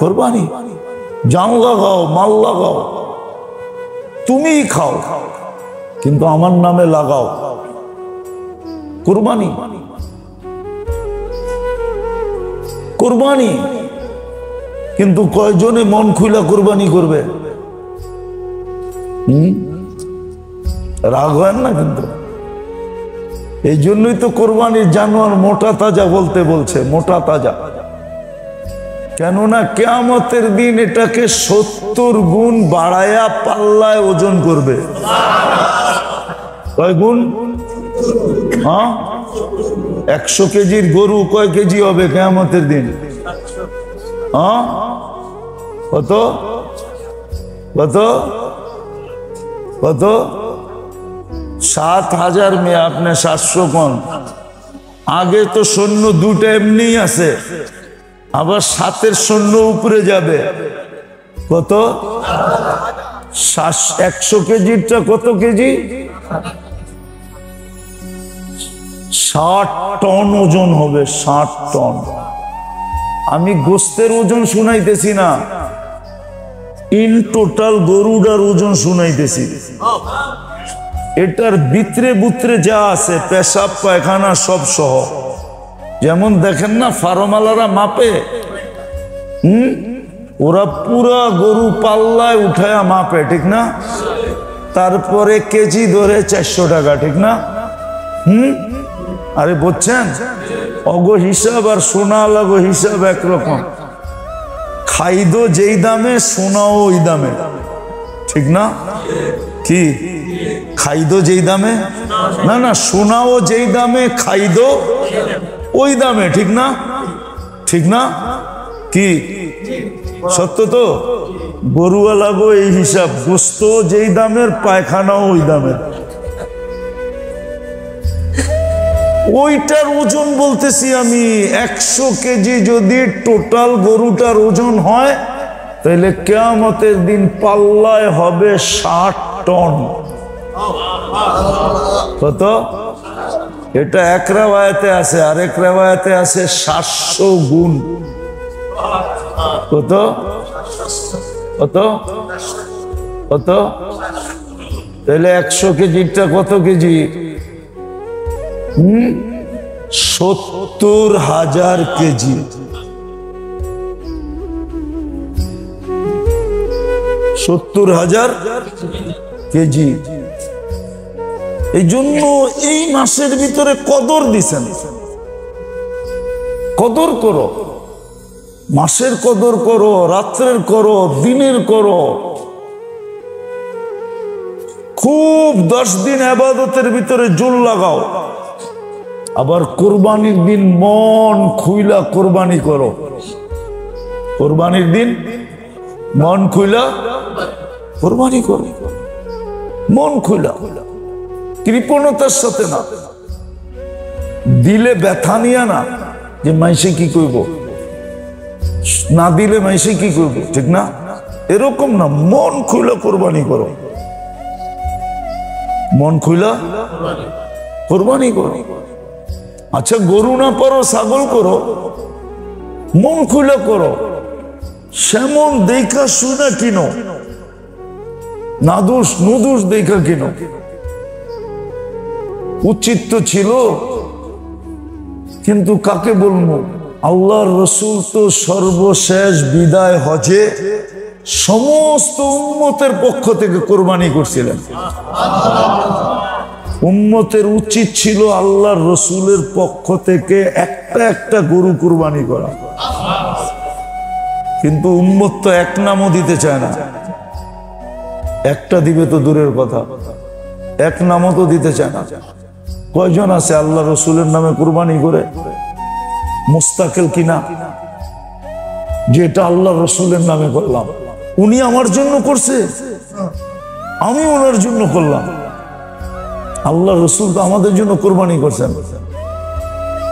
কোরবানি, জান লাগাও, মাল লাগাও, তুমিই খাও, কিন্তু আমার নামে লাগাও। কোরবানি, কোরবানি। কিন্তু কয়জনে মন খুলা কোরবানি করবে? রাগ হয় না কিন্তু। এই জন্যই তো কোরবানির জানোয়ার মোটা তাজা বলতে বলছে, মোটা তাজা। কেননা কিয়ামতের দিন এটাকে 70 গুণ বাড়ায়া পাল্লায় ওজন করবে। কয় গুণ? 100 কেজির গরু কয় কেজি হবে কিয়ামতের দিন? কত কত কত? 7000 মেয়ে, আপনি 700 কম। আগে তো সৈন্য দুটো এমনি আছে, আবার 7-এর সৈন্য উপরে যাবে। কত? 100 কেজিরটা কত কেজি? 60 টন ওজন হবে, 60 টন। আমি গোস্তের ওজন শুনাইতেছি না, ইন টোটাল গরুটার ওজন শুনাইতেছি। এটার ভিতরে বুতরে যা আছে, পেশাব পায়খানা সব সহ। যেমন দেখেন না ফার্মালারা মাপে, ওরা পুরা গরু পাল্লায় উঠায়া মাপে, ঠিক না? তারপরে কেজি ধরে 400 টাকা, ঠিক না? আরে বুঝছেন, অগো হিসাব আর সোনা লাগো হিসাব একরকম। খাইদো যেই দামে, সোনাও ওই দামে, ঠিক না? কি খাইদো যেই দামে, না না, সোনাও যেই দামে, খাইদো ওই দামে, ঠিক না? ঠিক না? কি সত্য তো? গরুওয়ালা গো এই হিসাব, গোস্ত যেই দামের, পায়খানাও ওই দামের। ওইটার ওজন বলতেছি আমি। 100 কেজি যদি টোটাল গরুটার ওজন হয়, তাহলে কিয়ামতের দিন পাল্লায় হবে 60 টন। কত? এটা এক রিওয়ায়াতে আছে, আরেক রিওয়ায়াতে আছে 700 গুণ। কত কত কত? তাহলে 100 কেজিটা কত কেজি? 70,000 কেজি। 70,000 কেজি। এই জন্য এই মাসের ভিতরে কদর দিছেন। কদর করো, মাসের কদর করো, রাত্রের করো, দিনের করো। খুব 10 দিন ইবাদতের ভিতরে জোর লাগাও। আবার কোরবানির দিন মন খুইলা কোরবানি করো। কোরবানির দিন মন খুইলা কোরবানি করো, মন খুইলা, কৃপণতার সাথে না। দিলে ব্যথা নিয়া না, যে মাইসে কি কইব, না দিলে মাইসে কি কইব, ঠিক না? এরকম না, মন খুইলা কোরবানি করো, মন খুইলা কোরবানি করো। আচ্ছা গরু না পারো, ছাগল করো, মন খুইলা করো। সেমন দেখা শুনা কিনো, নাদুস নুদুস দেখা কিনো। উচিত তো ছিল, কিন্তু কাকে বলবো? আল্লাহর রসুল তো সর্বশেষ বিদায় হজে সমস্ত উম্মতের পক্ষ থেকে কোরবানি করছিলেন। উম্মতের উচিত ছিল আল্লাহর রসুলের পক্ষ থেকে একটা একটা গরু কোরবানি করা, কিন্তু উম্মত তো এক নামও দিতে চায় না। একটা দিবে তো দূরের কথা, এক নামও তো দিতে চায় না। কয়জন আছে আল্লাহ রসুলের নামে কোরবানি করে মুস্তাকিল কিনা, যেটা আল্লাহ রসুলের নামে করলাম, উনি আমার জন্য করছে, আমি ওনার জন্য করলাম। আল্লাহ রসুল তো আমাদের জন্য কোরবানি করছেন।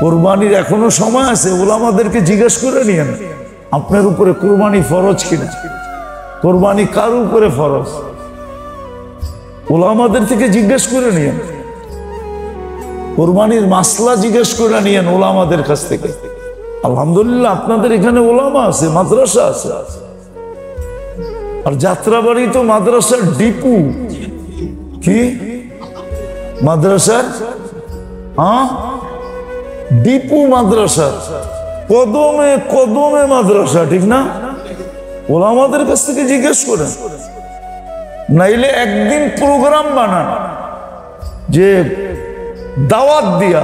কোরবানির এখনো সময় আছে, ওলামাদেরকে জিজ্ঞেস করে নিয়েন আপনার উপরে কোরবানি ফরজ কিনা, কোরবানি কার উপরে ফরজ, ওলামাদের থেকে জিজ্ঞেস করে নিয়েন। কোরবানির মাসলা জিজ্ঞেস করে নিয়েন ওলামাদের কাছ থেকে। আলহামদুলিল্লাহ আপনাদের এখানে ওলামা আছে, মাদ্রাসা আছে। আর যাত্রাবাড়ি তো মাদ্রাসার ডিপু। কি মাদ্রাসার? ডিপু মাদ্রাসা, কদমে কদমে মাদ্রাসা, ঠিক না? ওলামাদের কাছ থেকে জিজ্ঞেস করেন, নাইলে একদিন প্রোগ্রাম বানান যে দাওয়াত দিয়া,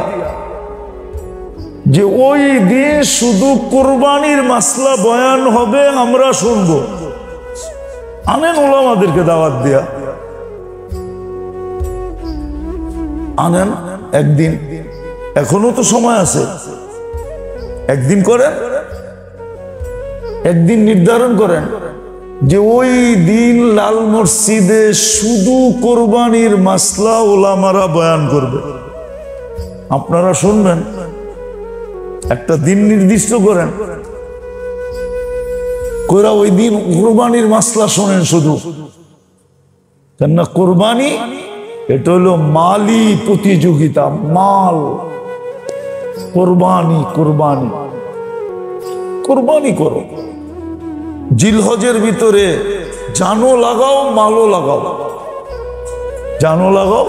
যে ওই দিন শুধু কোরবানির মাসলা বয়ান হবে, আমরা শুনবো। আনেন ওলামাদেরকে দাওয়াত দিয়া, আনেন একদিন, এখনো তো সময় আছে। একদিন করেন, একদিন নির্ধারণ করেন যে ওই দিন লাল মসজিদে শুধু কোরবানির মাসলা ওলামারা বয়ান করবে, আপনারা শুনবেন। একটা দিন নির্দিষ্ট করেন, কইরা ওই দিন কোরবানির মাসলা শোনেন শুধু। কেননা কোরবানি এটা হলো মালি প্রতিযোগিতা, মাল। কোরবানি কোরবানি কোরবানি করো। জিলহজের ভিতরে জানো লাগাও, মালও লাগাও, জানো লাগাও,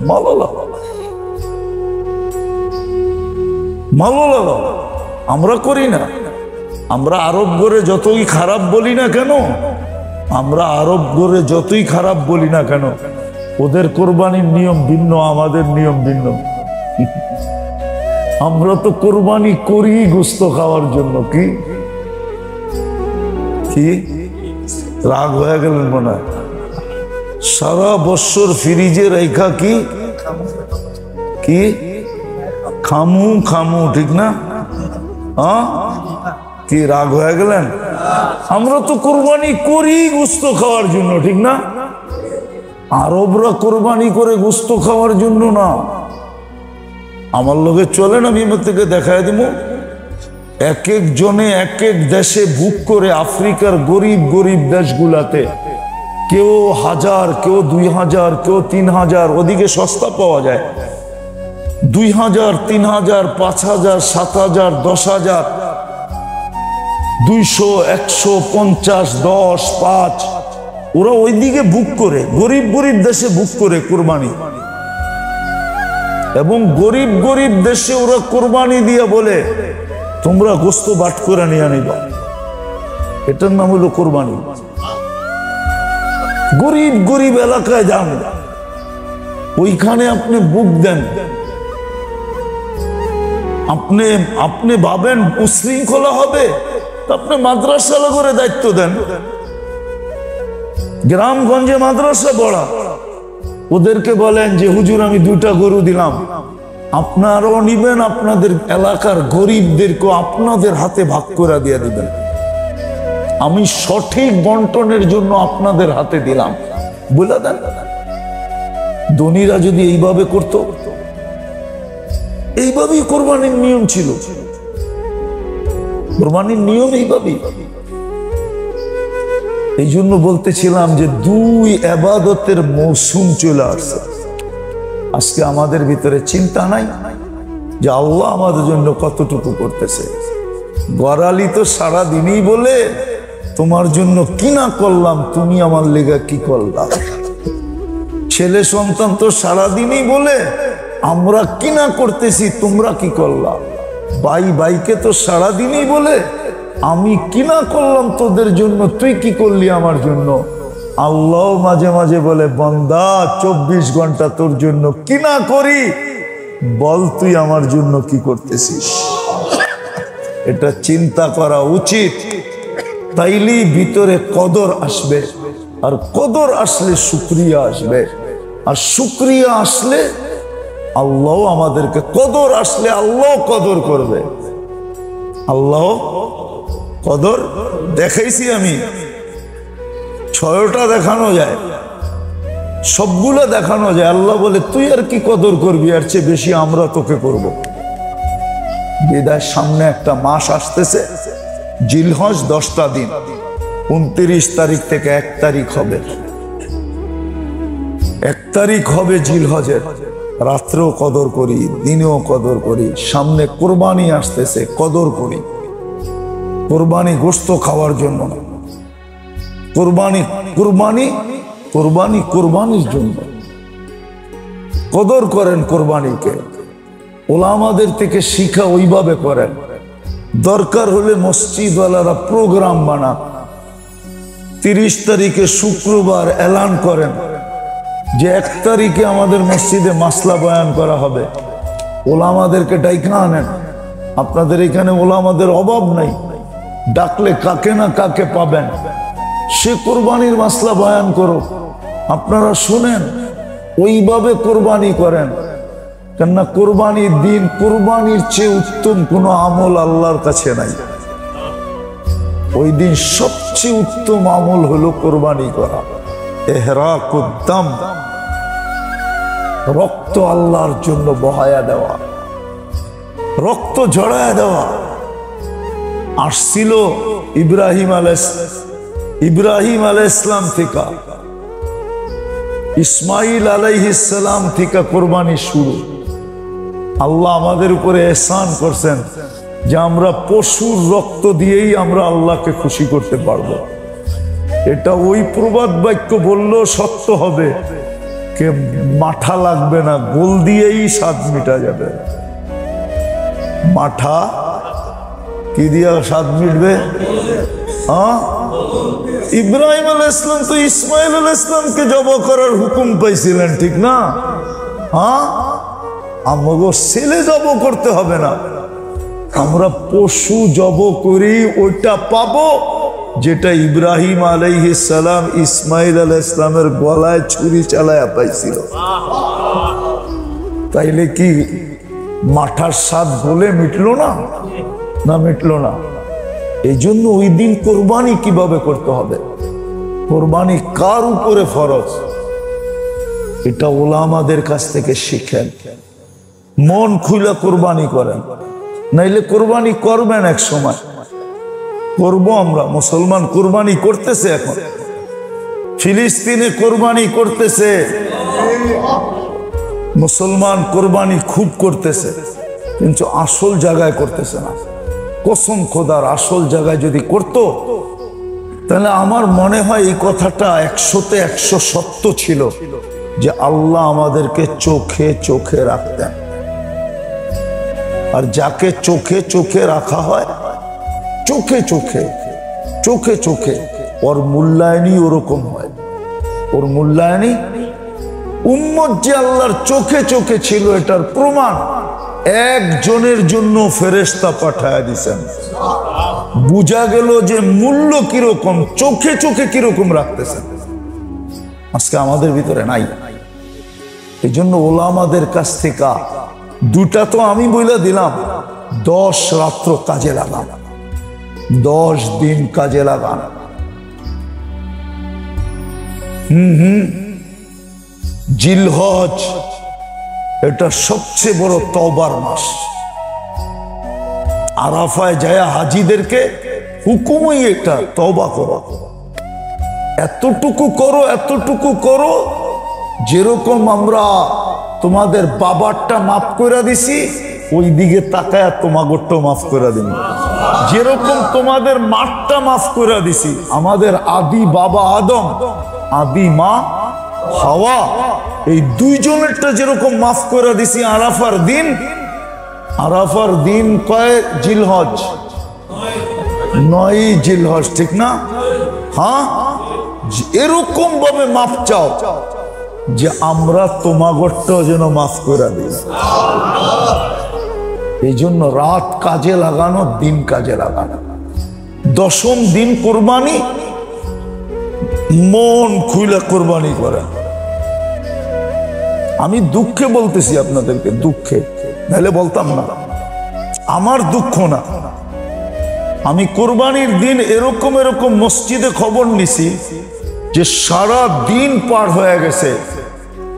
মালও লাগাও, মালও লাগাও। আমরা করি না। আমরা আরব গড়ে যতই খারাপ বলি না কেন, আমরা আরব গড়ে যতই খারাপ বলি না কেন, ওদের কোরবানির নিয়ম ভিন্ন, আমাদের নিয়ম ভিন্ন। আমরা তো কোরবানি করি গোশত খাওয়ার জন্য। কি কি রাগ হয়ে গেলেন মনে হয়? সারা বছর ফ্রিজে রেখা কি কি খামু খামু, ঠিক না? কি রাগ হয়ে গেলেন? আমরা তো কোরবানি করি গোশত খাওয়ার জন্য, ঠিক না? আরবরা কোরবানি করে গোশত খাওয়ার জন্য না। আমার লোকে চলেন, আমি থেকে দেখায় দিব। এক এক জনে এক এক দেশে বুক করে, আফ্রিকার গরিব গরিব দেশগুলাতে কেউ 1000, কেউ 2000, কেউ 3000, ওদিকে সস্তা পাওয়া যায়। 2000, 3000, 5000, 7000, 10000, 200, 150, 10, 5, ওরা ওইদিকে বুক করে, গরিব গরিব দেশে বুক করে কোরবানি। এবং গরিব গরিব দেশে ওরা কোরবানি দিয়ে বলে, তোমরা গোশত বাট করে নিয়ে আনিবা। এটার নাম হলো কোরবানি। গরিব গরিব এলাকায় যান, ওইখানে আপনি বুক দেন। আপনি আপনি ভাবেন উশৃঙ্খলা হবে, আপনি মাদ্রাসা করে দায়িত্ব দেন। গ্রামগঞ্জে মাদ্রাসা পড়া, ওদেরকে বলেন যে হুজুর আমি 2টা গরু দিলাম, আপনারাও নিবেন, আপনাদের এলাকার গরিবদেরকে আপনাদের হাতে ভাগ করে দিয়ে দিবেন। আমি সঠিক বন্টনের জন্য আপনাদের হাতে দিলাম বলে দেন। ধনীরা যদি এইভাবে করত, এইভাবেই কোরবানির নিয়ম ছিল। কোরবানির নিয়ম এইভাবেই। এই জন্য বলতেছিলাম যে 2 ইবাদতের মৌসুম চলে আসছে। আজকে আমাদের ভিতরে চিন্তা নাই যে আল্লাহ আমাদের জন্য কতটুকু করতেছে। গড়ালি তো সারাদিনই বলে, তোমার জন্য কি না করলাম, তুমি আমার লেগা কি করলাম। ছেলে সন্তান তো সারাদিনই বলে, আমরা কি না করতেছি, তোমরা কি করলাম। ভাই ভাইকে তো সারাদিনই বলে, আমি কি না করলাম তোদের জন্য, তুই কি করলি আমার জন্য। আল্লাহ মাঝে মাঝে বলে, বান্দা 24 ঘন্টা তোর জন্য কি না করি, বল তুই আমার জন্য কি করতেছিস। এটা চিন্তা করা উচিত। তাইলেই ভিতরে কদর আসবে, আর কদর আসলে শুকরিয়া আসবে, আর শুকরিয়া আসলে আল্লাহ আমাদেরকে, কদর আসলে আল্লাহ কদর করবে। আল্লাহ কদর দেখাইছি আমি, 6টা দেখানো যায়, সবগুলো দেখানো যায়। আল্লাহ বলে তুই আর কি কদর করবি, আর চেয়ে বেশি আমরা তোকে করব। বিদায় সামনে একটা মাস আসতেছে, জিলহজ 10টা দিন, 29 তারিখ থেকে 1 তারিখ হবে। 1 তারিখ হবে জিলহজের। রাত্রেও কদর করি, দিনেও কদর করি। সামনে কোরবানি আসতেছে, কদর করি। কোরবানি গোশত খাওয়ার জন্য না, কোরবানি কোরবানি কোরবানি কোরবানির জন্য। কদর করেন কোরবানিকে, ওলামাদের থেকে শিক্ষা ওইভাবে করেন। দরকার হলে মসজিদওয়ালারা প্রোগ্রাম বানান, 30 তারিখে শুক্রবার এলান করেন যে 1 তারিখে আমাদের মসজিদে মাসলা বয়ান করা হবে। ওলামাদেরকে ডাইকা আনেন। আপনাদের এখানে ওলামাদের অভাব নাই, ডাকলে কাকে না কাকে পাবেন। সে কোরবানির মাসলা বয়ান করো, আপনারা শুনেন, ওইভাবে কোরবানি করেন। কেননা কোরবানির দিন, কোরবানির চেয়ে উত্তম কোনো আমল আল্লাহর কাছে নাই। ওই দিন সবচেয়ে উত্তম আমল হলো কোরবানি করা। ইহরাকুদ্দাম, রক্ত আল্লাহর জন্য বহায়া দেওয়া, রক্ত ঝরায়া দেওয়া। আসছিল ইব্রাহিম আলাইহিস সালাম থেকে, ইসমাইল আলাইহিস সালাম থেকে কোরবানি শুরু। আল্লাহ আমাদের উপরে এহসান করছেন যে আমরা পশুর রক্ত দিয়েই আমরা আল্লাহকে খুশি করতে পারবো। এটা ওই প্রবাদ বাক্য বললেও সত্য হবে, কে মাঠা লাগবে না, গোল দিয়েই স্বাদ মিটা যাবে। মাঠা কি দিয়া স্বাদ মিটবে? ইব্রাহিম আলাইহিস সালাম তো ইসমাইল আলাইহিস সালামকে জবাহ করার হুকুম পাইছিলেন, ঠিক না? আমাকে ছেলে জবাহ করতে হবে না, আমরা পশু জবাহ করি, ওইটা পাবো যেটা ইব্রাহিম আলাইহিস সালাম ইসমাইল আলাইহিস সালামের গলায় ছুরি চালায়া পাইছিল। তাইলে কি মাঠার স্বাদ বলে মিটলো না? না, মিটলো না। এই জন্য ওই দিন কোরবানি কিভাবে করতে হবে, কোরবানি কার উপরে ফরজ, এটা ওলামাদের কাছ থেকে শিখেন। মন খুলে কোরবানি করেন, নাইলে কোরবানি করবেন এক সময়। করবো আমরা, মুসলমান কোরবানি করতেছে, এখন ফিলিস্তিনে কোরবানি করতেছে, মুসলমান কোরবানি খুব করতেছে, কিন্তু আসল জায়গায় করতেছে না। কসম খোদার, আসল জায়গায় যদি করতো তাহলে আমার মনে হয় এই কথাটা 100-তে 100 সত্য ছিল যে আল্লাহ আমাদেরকে চোখে চোখে রাখতেন। আর যাকে চোখে চোখে রাখা হয়, চোখে চোখে চোখে চোখে, ওর মূল্যায়নই ওরকম হয়। ওর মূল্যায়নই, উম্মত যে আল্লাহর চোখে চোখে ছিল এটার প্রমাণ একজনের জন্য ফেরেশতা পাঠায় দিছেন। বুঝা গেল যে মূল্য কিরকম, চোখে চোখে কিরকম রাখতেছেন। আজকে আমাদের ভিতরে নাই। এই জন্য ওলামাদের কাছ থেকে দুটা তো আমি বইলা দিলাম, 10 রাত্র কাজে লাগান, 10 দিন কাজে লাগান। জিলহজ এটা সবচেয়ে বড় তওবার মাস। আরাফায় যায় হাজিদেরকে হুকুমই এটা, তওবা করো, এতটুকু করো, এতটুকু করো যেরকম আমরা তোমাদের বাবারটা মাফ করে দিছি, ওই দিকে তাকায় তোমাগরটা মাফ করে দিন। যেরকম তোমাদের মাঠটা মাফ করে দিছি, আমাদের আদি বাবা আদম, আদি মা হাওয়া, এই দুইজনেরটা যেরকম মাফ করে দিছি আরাফার দিন। আরাফার দিন কয় জিলহজ? 9 জিলহজ, ঠিক না? হ্যাঁ, এরকম ভাবে মাফ চাও যে আমরা তোমাগরটাও যেন মাফ করে দিই। এই জন্য রাত কাজে লাগানো, দিন কাজে লাগানো। 10ম দিন কোরবানি, মন খুলে কোরবানি করে। আমি দুঃখে বলতেছি আপনাদেরকে, দুঃখে, নাহলে বলতাম না। আমার দুঃখ না, আমি কোরবানির দিন এরকম এরকম মসজিদে খবর নিছি যে সারা দিন পার হয়ে গেছে,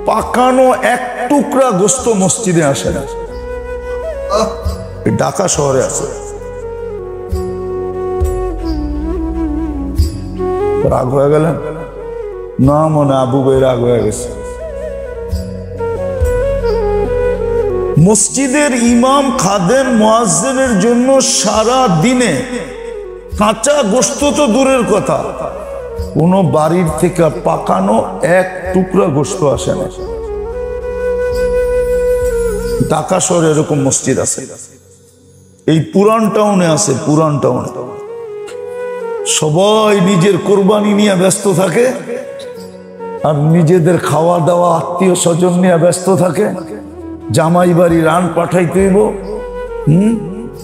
পাকানো এক টুকরা গোশত মসজিদে আসে না। ঢাকা শহরে আছে। রাগ হয়ে গেলেন? না, মনে আবু ভাই রাগ হয়ে গেছে। মসজিদের ইমাম খাদেম মুয়াজ্জিনের জন্য সারা দিনে কাঁচা গোশত তো দূরের কথা, কোন বাড়ির থেকে পাকানো এক টুকরা গোশত আসে না। ঢাকা শহরে এরকম মসজিদ আছে, এই পুরান টাউনে আছে, পুরান টাউনে সবাই নিজের কোরবানি নিয়ে ব্যস্ত থাকে আর নিজেদের খাওয়া দাওয়া আত্মীয় স্বজন নিয়ে ব্যস্ত থাকে। জামাই বাড়ি রান পাঠাইতে হইব,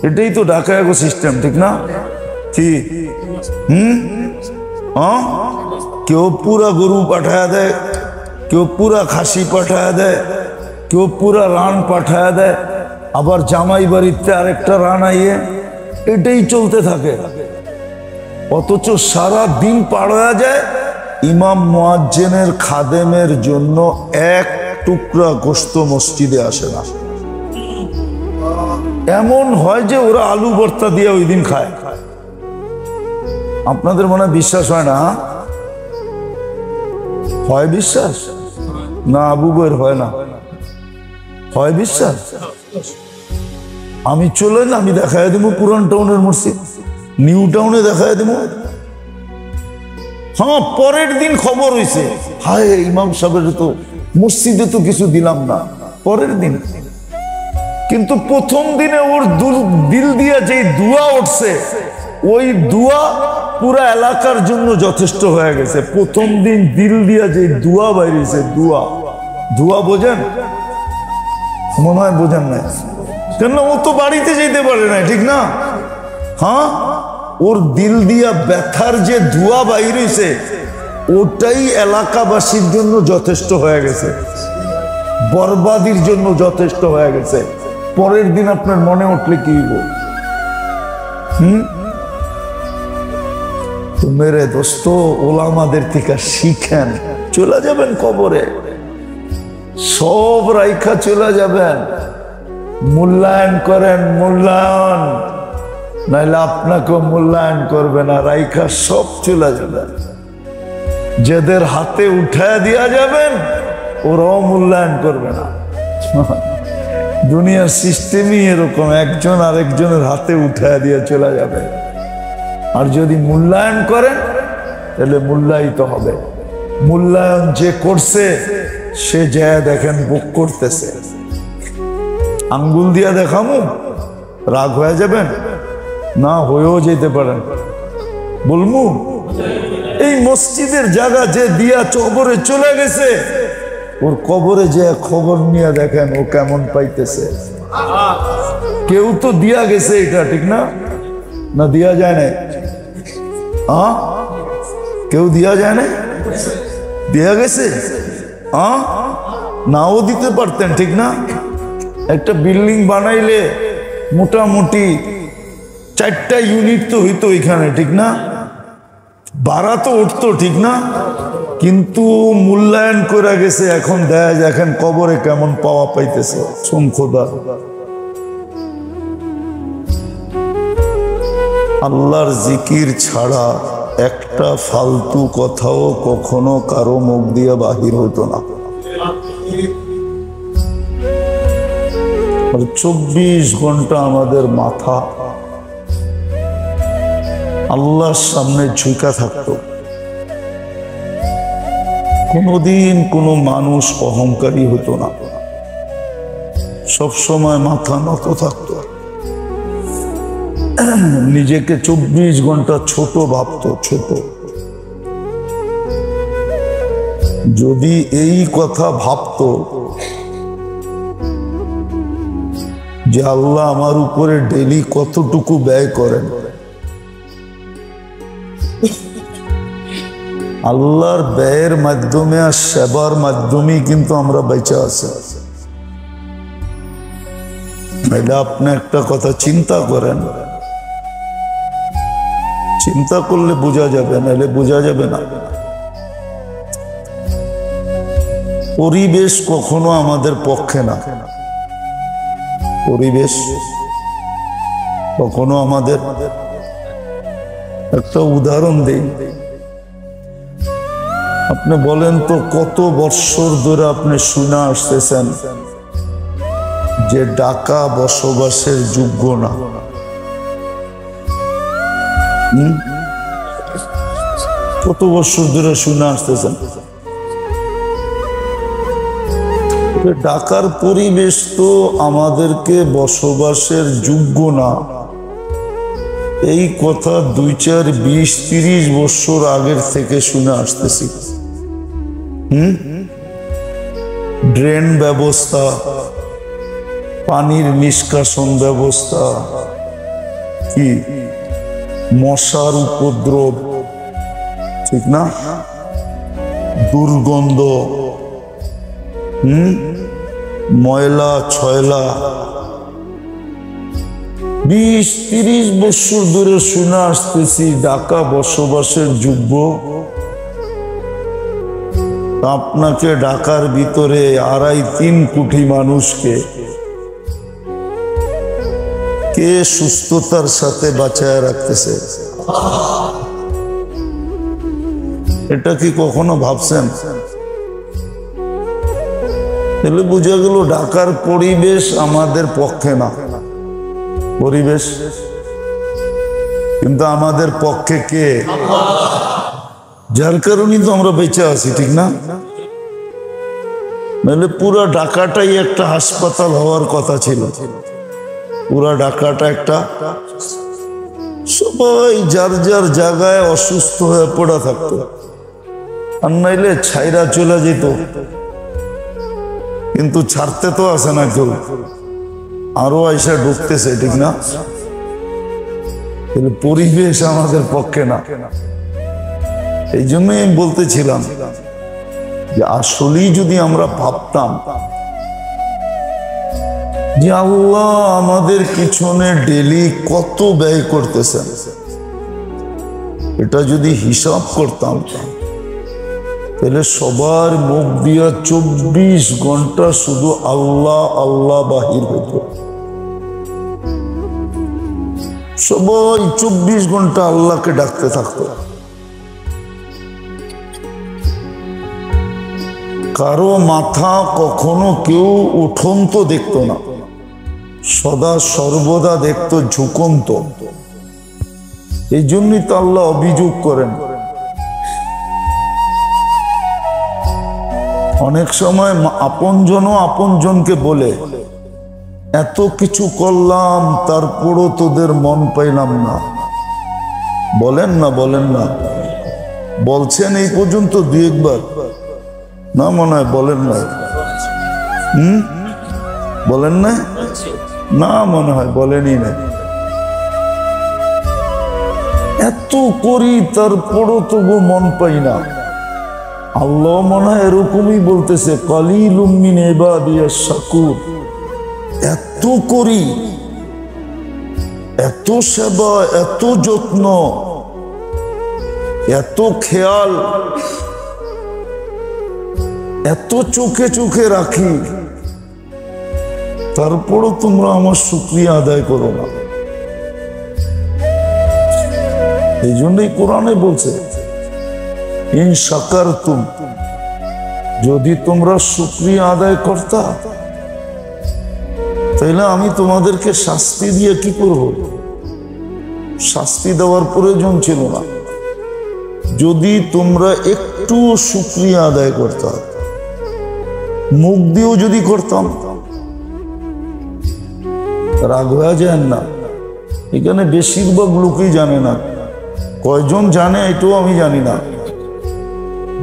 এটাই তো ঢাকা এগো সিস্টেম, ঠিক না? ঠিক। কেউ পুরা গরু পাঠায় দেয়, কেউ পুরা খাসি পাঠায় দেয়, কেউ পুরা রান পাঠায় দেয়, আবার জামাই বাড়িতে আরেকটা রান আইয়ে, এটাই চলতে থাকে। অথচ সারা দিন পার হয়ে যায়, ইমাম মুয়াজ্জিনের খাদেমের জন্য এক টুকরা গোশত মসজিদে আসে না। এমন হয় যে ওরা আলু ভর্তা দিয়ে ওই দিন খায়। আপনাদের মনে বিশ্বাস হয় না? হয় বিশ্বাস না? আবু বইয়ের হয় না? হয় বিশ্বাস? আমি চলেন, আমি দেখাই দেবো পুরান টাউনের মসজিদ, নিউ টাউনে দেখাই দেবো। হ্যাঁ, পরের দিন খবর হয়েছে, হায় ইমাম সাহেবের তো মসজিদে তো কিছু দিলাম না, পরের দিন। কিন্তু প্রথম দিনে ওর দিল দিয়ে যে দোয়া উঠছে, ওই দোয়া পুরা এলাকার জন্য যথেষ্ট হয়ে গেছে। প্রথম দিন দিল দিয়া যে দোয়া বাইরেছে, দোয়া, দোয়া বোঝেন? মনে হয় বোঝেন না, কেন? ও তো বাড়িতে যেতে পারে না, ঠিক না? হ্যাঁ, ওর দিল দিয়া ব্যথার যে ধোয়া বাইরেছে, ওটাই এলাকাবাসীর জন্য যথেষ্ট হয়ে গেছে, বরবাদির জন্য যথেষ্ট হয়ে গেছে। পরের দিন আপনার মনে উঠলে কি হইব? তো মেরে দোস্ত, ওলামাদের থেকে শিখেন। চলে যাবেন কবরে, সব রাইখা চলে যাবেন, মূল্যায়ন করেন, মূল্যায়ন, নাইলে আপনাকেও মূল্যায়ন করবে না, রাইখা সব চলে যাবেন। যাদের হাতে উঠায় দিয়া যাবেন, ওরাও মূল্যায়ন করবে না। দুনিয়ার সিস্টেমই এরকম, একজন আরেকজনের হাতে উঠায় দিয়ে চলে যাবে। আর যদি মূল্যায়ন করেন, তাহলে মূল্যায়িত হবে। মূল্যায়ন যে করছে, সে যায় দেখেন বুক করতেছে। আঙ্গুল দিয়া দেখামু, রাগ হয়ে যাবেন না? হয়েও যেতে পারেন। বলমু এই মসজিদের জায়গা যে দিয়া কবরে চলে গেছে, ওর কবরে যে খবর নিয়ে দেখেন ও কেমন পাইতেছে। কেউ তো দিয়া গেছে, এটা ঠিক না? না দিয়া যায় না? কেউ দিয়া যায় না? দিয়া গেছে? নাও দিতে পারতেন, ঠিক না? একটা বিল্ডিং বানাইলে মোটামুটি 4টা ইউনিট তো হইতো এখানে, ঠিক না? ভাড়া তো উঠতো, ঠিক না? কিন্তু মূল্যায়ন করে গেছে, এখন দেয়া দেখেন কবরে কেমন পাওয়া পাইতেছে। খোদা, আল্লাহর জিকির ছাড়া একটা ফালতু কথাও কখনো কারো মুখ দিয়ে বাহির হইতো না। 24 ঘন্টা আমাদের মাথা আল্লাহর সামনে ঝুঁকা থাকতো। কোনদিন কোনো মানুষ অহংকারী হতো না, সবসময় মাথা নত থাকতো, নিজেকে 24 ঘন্টা ছোট ভাবতো, ছোট। যদি এই কথা ভাবতো যে আল্লাহ আমার উপরে ডেলি কতটুকু ব্যয় করেন, আল্লাহর ব্যয়ের মাধ্যমে আর সেবার মাধ্যমেই কিন্তু আমরা বেঁচে আছি। এটা আপনি একটা কথা চিন্তা করেন, চিন্তা করলে বোঝা যাবে, নাহলে বোঝা যাবে না। পরিবেশ কখনো আমাদের পক্ষে না, পরিবেশ কখনো আমাদের। একটা উদাহরণ দেই, আপনি বলেন তো কত বৎসর ধরে আপনি শুনে আসতেছেন যে ঢাকা বসবাসের যোগ্য না। কত বছর ধরে শুনে আসতেছেন ঢাকার পরিবেশ তো আমাদেরকে বসবাসের যোগ্য না। এই কথা 2, 4, 20, 30 বছর আগের থেকে শুনে আসতেছি। ড্রেন ব্যবস্থা, পানির নিষ্কাশন ব্যবস্থা, কি মশার উপদ্রব, ঠিক না, দুর্গন্ধ, ময়লা ছয়লা, 20-30 বছর ধরে শুনে আসতেছি ঢাকা বসবাসের যোগ্য। আপনাকে ঢাকার ভিতরে 2.5-3 কোটি মানুষকে কে সুস্থতার সাথে বাঁচায় রাখতেছে? এটা কি কখনো ভাবছেন? তাহলে বোঝা গেল ঢাকার পরিবেশ আমাদের পক্ষে না। পরিবেশ কিন্তু আমাদের পক্ষে কে? যার কারণেই তো আমরা বেঁচে আছি, ঠিক না? নাহলে পুরো ঢাকাটাই একটা হাসপাতাল হওয়ার কথা ছিল। পুরা ঢাকাটা একটা, সবাই যার যার জায়গায় অসুস্থ হয়ে পড়া থাকতো, আর নাইলে ছাইরা চলে যেত। কিন্তু ছাড়তে তো আসে না কেউ, আরো আইসা ঢুকতেছে, ঠিক না? পরিবেশ আমাদের পক্ষে না। এই জন্যই আমি বলতেছিলাম যে আসলেই যদি আমরা ভাবতাম যে আল্লাহ আমাদের পিছনে ডেলি কত ব্যয় করতেছেন, এটা যদি হিসাব করতাম তাহলে সবার মুখ দিয়া 24 ঘন্টা শুধু আল্লাহ আল্লাহ বাহির হইত। সবাই 24 ঘন্টা আল্লাহকে ডাকতে থাকতো। কারো মাথা কখনো কেউ উঠন্ত দেখতো না, সদা সর্বদা দেখতো ঝুঁকন্ত। এই জন্যই তো আল্লাহ অভিযোগ করেন। অনেক সময় আপনজনও আপনজনকে বলে, এত কিছু করলাম তারপরও তোদের মন পাইলাম না। বলেন না, বলেন না, বলছেন এই পর্যন্ত 2-1 বার না? মনে হয় বলেন না। বলেন না? না, মনে হয় বলেনই না। এত করি তারপরও তবু মন পাই না। আল্লাহ মনে হয় এরকমই বলতেছে, কালিলুম মিন ইবাদিয়াশ শাকুর। এত করি, এত সেবা, এত যত্ন, এত খেয়াল, এত চোখে চোখে রাখি, তারপরও তোমরা আমার শুকরিয়া আদায় করো না। এই জন্যই কোরআনে বলছে, ইন শাকারতুম, যদি তোমরা শুকরিয়া আদায় করতা তাহলে আমি তোমাদেরকে শাস্তি দিয়ে কি করব? শাস্তি দেওয়ার প্রয়োজন ছিল না। যদি তোমরা একটু শুকরিয়া আদায় করতা, মুখ দিয়েও যদি করতাম, রাগ হয়ে যায় না। এখানে বেশিরভাগ লোকই জানে না। কয়জন জানে এটাও আমি জানি না,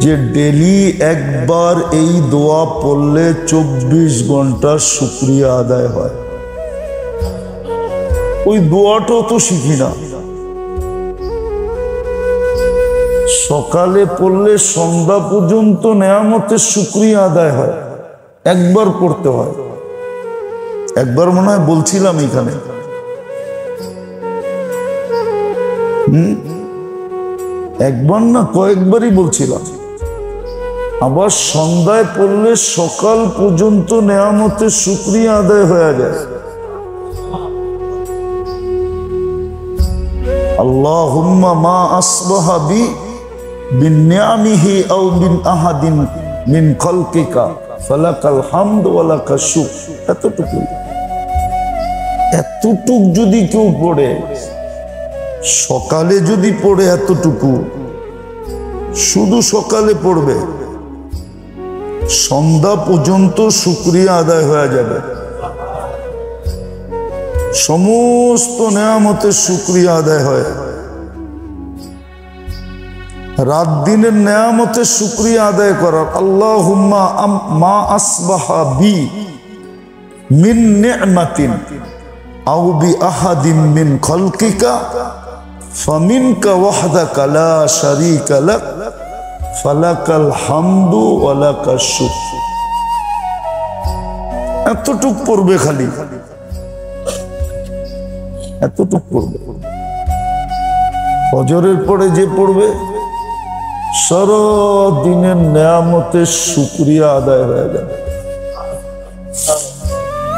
যে ডেলি একবার এই দোয়া পড়লে 24 ঘন্টার শুকরিয়া আদায় হয়। ওই দোয়াটাও তো শিখি না। সকালে পড়লে সন্ধ্যা পর্যন্ত নেয়ামতের শুকরিয়া আদায় হয়, একবার পড়তে হয়। একবার মনে হয় বলছিলাম এখানে, একবার না কয়েকবারই বলছিলাম। আবার সন্ধ্যায় পড়লে সকাল পর্যন্ত নেয়ামতের শুকরিয়া আদায় হয়ে যায়। আল্লাহুম্মা মা আসবাহা বি বিনিয়ামিহি আও বিন আহাদিন মিন খালকিকা ফালাকাল হামদ ওয়া লাকাশ শুকর। এতটুকু। এতটুক যদি কেউ পড়ে, সকালে যদি পড়ে এতটুকু, শুধু সকালে পড়বে, সন্ধ্যা পর্যন্ত শুকরিয়া আদায় হয়ে যাবে। সমস্ত নেয়ামতের শুকরিয়া আদায় হয়। রাত দিনের নেয়ামতের শুকরিয়া আদায় করার, আল্লাহুম্মা মা আসবাহা বি মিন নি'মাতিন আও বি আহাদিন মিন খালকিকা ফামিনকা ওয়াহদাকা লা শারীকা লাক ফালাকাল হামদু ওয়া লাকাশ শুকর। এতটুক পড়বে, খালি এতটুক পড়বে। ফজরের পরে যে পড়বে, সারা দিনের নেয়ামতের শুকরিয়া আদায় হয়ে যাবে।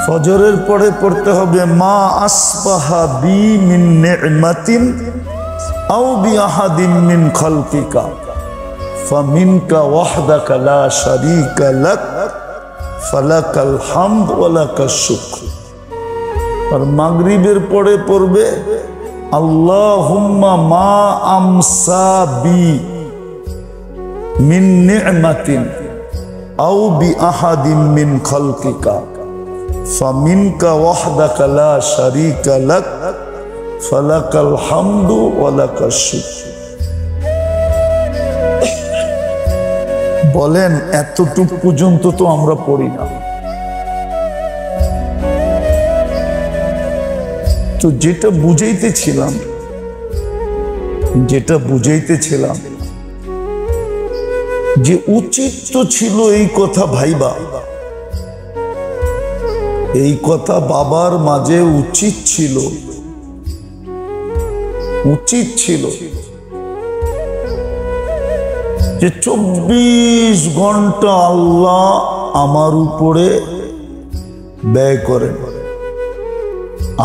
ফজরের পরে পড়তে হবে মা আসবাহা বি মিন নি'মাতিন আও বি আহাদিন মিন খালকিকা ফামিনকা ওয়াহদাকা লা শারীকা লাক ফালাকাল হামদ ওয়া লাকাশ শুকর। আর মাগরিবের পরে পড়বে আল্লাহুম্মা মা আমসা বি মিন নি'মাতিন আও বি আহাদিন মিন খালকিকা ফামিনকা ওয়াহদাকা লা শারীকা লাক ফালাকাল হামদু ওয়া লাকাশ শুকর। বলেন এতটুক পর্যন্ত তো আমরা পড়ি না। তো যেটা বুঝাইতেছিলাম যে উচিত তো ছিল এই কথা ভাইবা, এই কথা বাবার মাঝে উচিত ছিল যে 24 ঘন্টা আল্লাহ আমার উপরে ব্যয় করেন,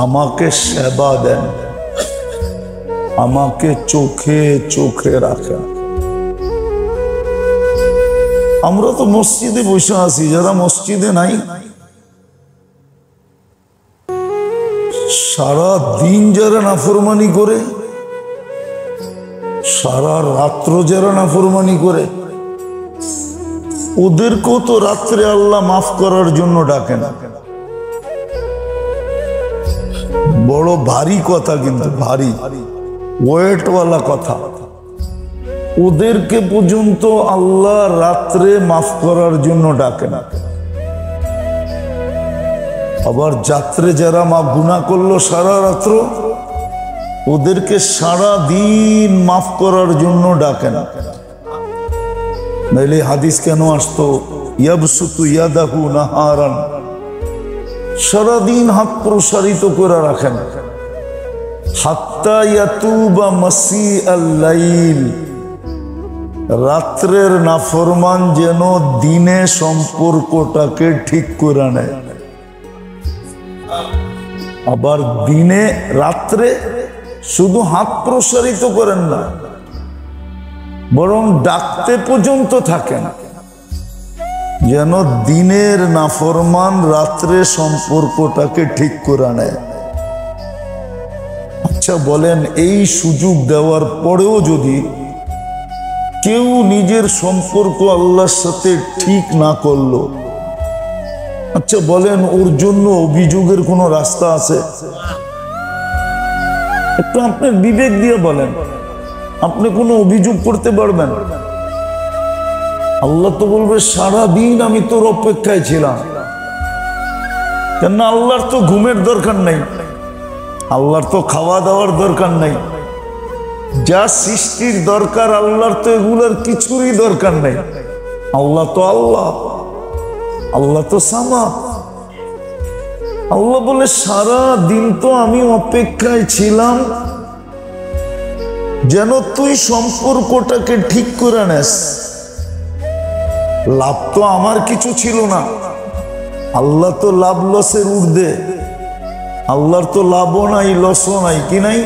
আমাকে সেবা দেন, আমাকে চোখে চোখে রাখেন। আমরা তো মসজিদে বসে আছি, যারা মসজিদে নাই সারা দিন যারা নাফরমানি করে, সারা রাত্র যারা নাফরমানি করে, ওদেরকেও তো রাত্রে আল্লাহ মাফ করার জন্য ডাকে না। বড় ভারী কথা, কিন্তু ভারী ওয়েটওয়ালা কথা। ওদেরকে পর্যন্ত আল্লাহ রাত্রে মাফ করার জন্য ডাকে না। আবার যাত্রে যারা মা গুনাহ করলো সারা রাত্র, ওদেরকে সারা দিন মাফ করার জন্য ডাকে না। নাইলে হাদিস কেন আসতো ইয়াবসুতু ইয়াদাহু নাহারান, সারাদিন হাত প্রসারিত করে রাখেন, হাত্তা ইয়াতুবা মাসিআল লাইল, রাত্রের নাফরমান যেন দিনে সম্পর্কটাকে ঠিক করে নেয়। আবার দিনে রাত্রে শুধু হাত প্রসারিত করেন না, বরং ডাকতে পর্যন্ত থাকেন যেন দিনের নাফরমান রাত্রে সম্পর্কটাকে ঠিক করে নেয়। আচ্ছা বলেন, এই সুযোগ দেওয়ার পরেও যদি কেউ নিজের সম্পর্ক আল্লাহর সাথে ঠিক না করলো, আচ্ছা বলেন ওর জন্য অভিযোগের কোনো রাস্তা আছে? একটু আপনার বিবেক দিয়ে বলেন, আপনি কোনো অভিযোগ করতে পারবেন? আল্লাহ তো বলবে সারাদিন আমি তোর অপেক্ষায় ছিলাম। কেননা আল্লাহর তো ঘুমের দরকার নেই, আল্লাহর তো খাওয়া দাওয়ার দরকার নেই, যা সৃষ্টির দরকার আল্লাহর তো এগুলোর কিছুরই দরকার নেই। আল্লাহ তো আল্লাহ, আল্লাহ তো সামা। আল্লাহ বলে সারা দিন তো আমি অপেক্ষায় ছিলাম যেন তুই সম্পর্কটাকে ঠিক করে নেস। লাভ তো আমার কিছু ছিল না, আল্লাহ তো লাভ লসের ঊর্ধ্বে। আল্লাহর তো লাভও নাই লসও নাই, কি নাই?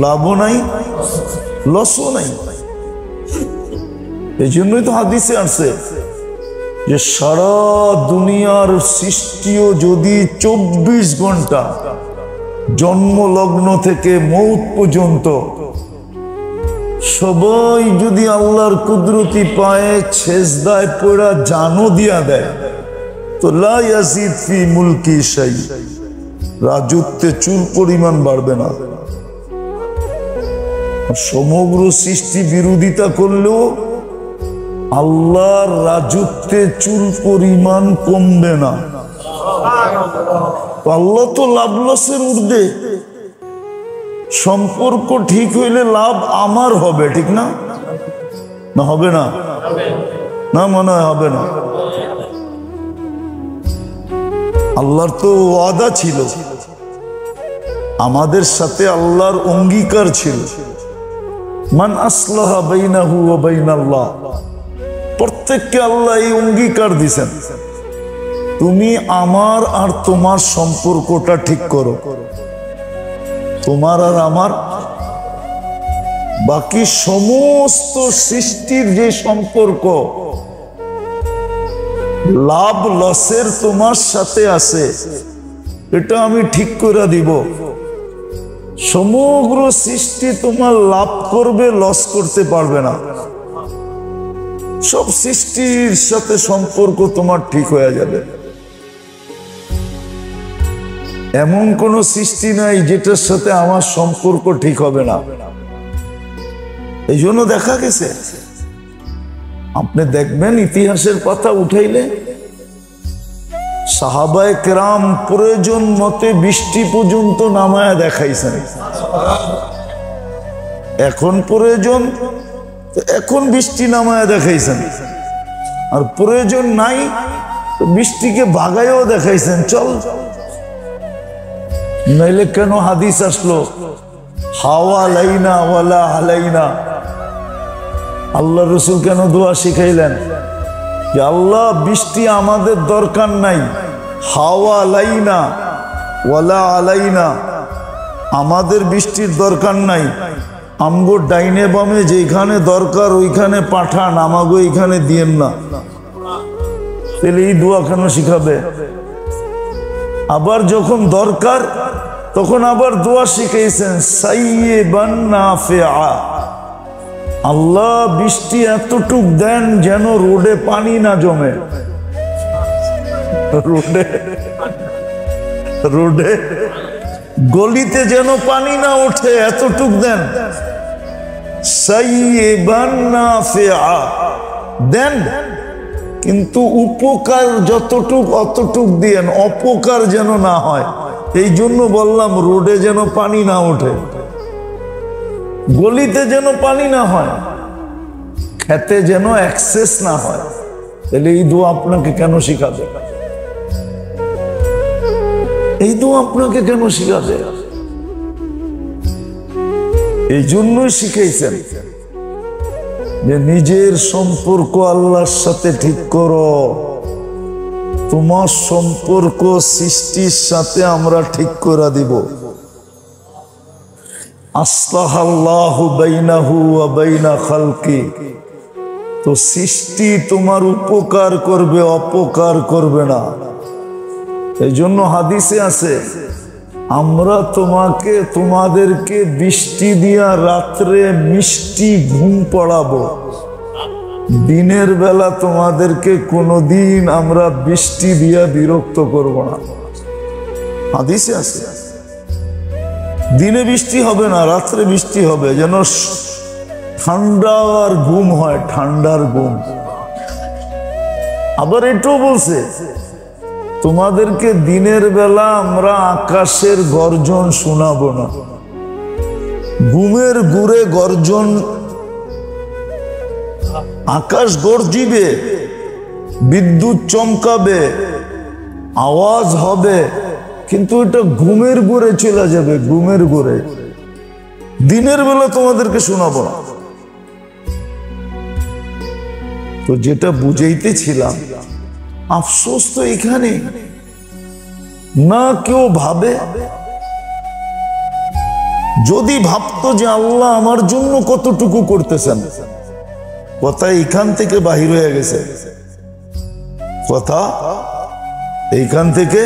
লাভও নাই লসও নাই। এই জন্যই তো হাদিসে আসছে যে সারা দুনিয়ার সৃষ্টিও যদি 24 ঘন্টা জন্মলগ্ন থেকে মৌত পর্যন্ত সবাই যদি আল্লাহর কুদরতি পায়ে সেজদায় পড়া জানো দিয়া দেয় তো লা ইয়াজিদ ফি মুলকি শাই, রাজত্বে চুল পরিমাণ বাড়বে না। সমগ্র সৃষ্টি বিরোধিতা করলেও আল্লাহর রাজত্বে চুল পরিমাণ কমবে না। আল্লাহ তো লাভ লসের ঊর্ধ্বে। সম্পর্ক ঠিক হইলে লাভ আমার হবে, ঠিক না? না হবে না? না মনে হয় হবে না। আল্লাহর তো ওয়াদা ছিল, আমাদের সাথে আল্লাহর অঙ্গীকার ছিল, মান আসলাহা বাইনাহু ওয়া বাইনাল্লাহ। প্রত্যেককে আল্লাহ এই অঙ্গীকার দিয়েছেন, তুমি আমার আর তোমার সম্পর্কটা ঠিক করো, তোমার আর আমার। বাকি সমস্ত সৃষ্টির যে সম্পর্ক লাভ লসের তোমার সাথে আছে, এটা আমি ঠিক করে দিব। সমগ্র সৃষ্টি তোমার লাভ করবে, লস করতে পারবে না। সব সৃষ্টির সাথে সম্পর্ক তোমার ঠিক হয়ে যাবে। এমন কোন সৃষ্টি নাই যেটার সাথে আমার সম্পর্ক ঠিক হবে না। এই জন্য দেখা গেছে, আপনি দেখবেন ইতিহাসের কথা উঠাইলে সাহাবায়ে কেরাম প্রয়োজন মতে বৃষ্টি পর্যন্ত নামায়া দেখাইছেন। এখন প্রয়োজন, এখন বৃষ্টি নামায়া দেখাইছেন, আর প্রয়োজন নাই বৃষ্টিকে ভাগাইও দেখাইছেন, চল। নাইলে কেন হাদিস আসলো হাওয়া লাইনা ওয়ালা হালাইনা? আল্লাহ রসুল কেন দোয়া শিখাইলেন যে আল্লাহ বৃষ্টি আমাদের দরকার নাই, হাওয়া লাইনা ওয়ালা আলাইনা, আমাদের বৃষ্টির দরকার নাই, আমগো ডাইনে বামে যেখানে দরকার ওইখানে পাঠান, আমাগো এইখানে দিয়েন না। তাহলে এই দোয়া কেন শিখাবে? আবার যখন দরকার তখন আবার দোয়া শিখাইছেন সাইয়্যিবান নাফিআ, আল্লাহ বৃষ্টি এতটুক দেন যেন রোডে পানি না জমে, রোডে গলিতে যেন পানি না ওঠে, এতটুক দেন। সাইয়্যিবান নাফিআ দেন, কিন্তু উপকার যতটুক অতটুক দিয়েন, অপকার যেন না হয়। এই জন্য বললাম রোডে যেন পানি না ওঠে, গলিতে যেন পানি না হয়, খেতে যেন অ্যাক্সেস না হয়। তাহলে এই দোয়া আপনাকে কেন শিখাবে? এই দোয়া আপনাকে কেন শিখাবে? এই জন্যই শিখাইছেন যে নিজের সম্পর্ক আল্লাহর সাথে ঠিক করো। তোমার সম্পর্ক সৃষ্টির সাথে আমরা ঠিক করে দিব। আসলাহাল্লাহু বাইনাহু ওয়া বাইনা খালকি, তো সৃষ্টি তোমার উপকার করবে, অপকার করবে না। এই জন্য হাদিসে আছে আমরা তোমাদেরকে বৃষ্টি দিয়া রাত্রে মিষ্টি ঘুম পড়াবো, দিনের বেলা তোমাদেরকে কোনোদিন আমরা বৃষ্টি দিয়া বিরক্ত করব না। হাদিসে আছে দিনে বৃষ্টি হবে না, রাত্রে বৃষ্টি হবে, যেন ঠান্ডার ঘুম হয়, ঠান্ডার ঘুম। আবার এটাও বলছে তোমাদেরকে দিনের বেলা আমরা আকাশের গর্জন শোনাবো না। ঘুমের ঘুরে গর্জন, আকাশ গর্জিবে, বিদ্যুৎ চমকাবে, আওয়াজ হবে, কিন্তু এটা ঘুমের ঘুরে চলে যাবে, ঘুমের ঘুরে। দিনের বেলা তোমাদেরকে শোনাবো না। তো যেটা বুঝাইতেছিলাম, আফসোস তো এখানে না কেউ ভাবে। যদি ভাবতো যে আল্লাহ আমার জন্য কতটুকু করতেছেন, কথা এখান থেকে বাহির হয়ে গেছে। কথা এইখান থেকে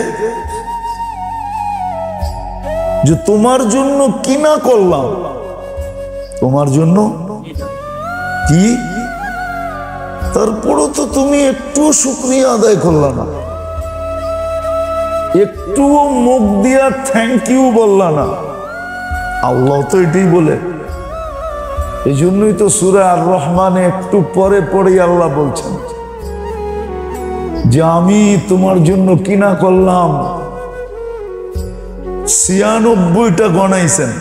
যে তোমার জন্য কি না করলাম, তোমার জন্য কি, তারপরও তো তুমি একটু শুকরিয়া আদায় করলা না, একটুও মুখ দিয়া থ্যাংক ইউ বললা না। আল্লাহ তো এটাই বলে, এই জন্যই তো সূরা আর রহমানে একটু পরে পরেই আল্লাহ বলছেন যে আমি তোমার জন্য কি না করলাম। ৯৬টা গণাইছেন,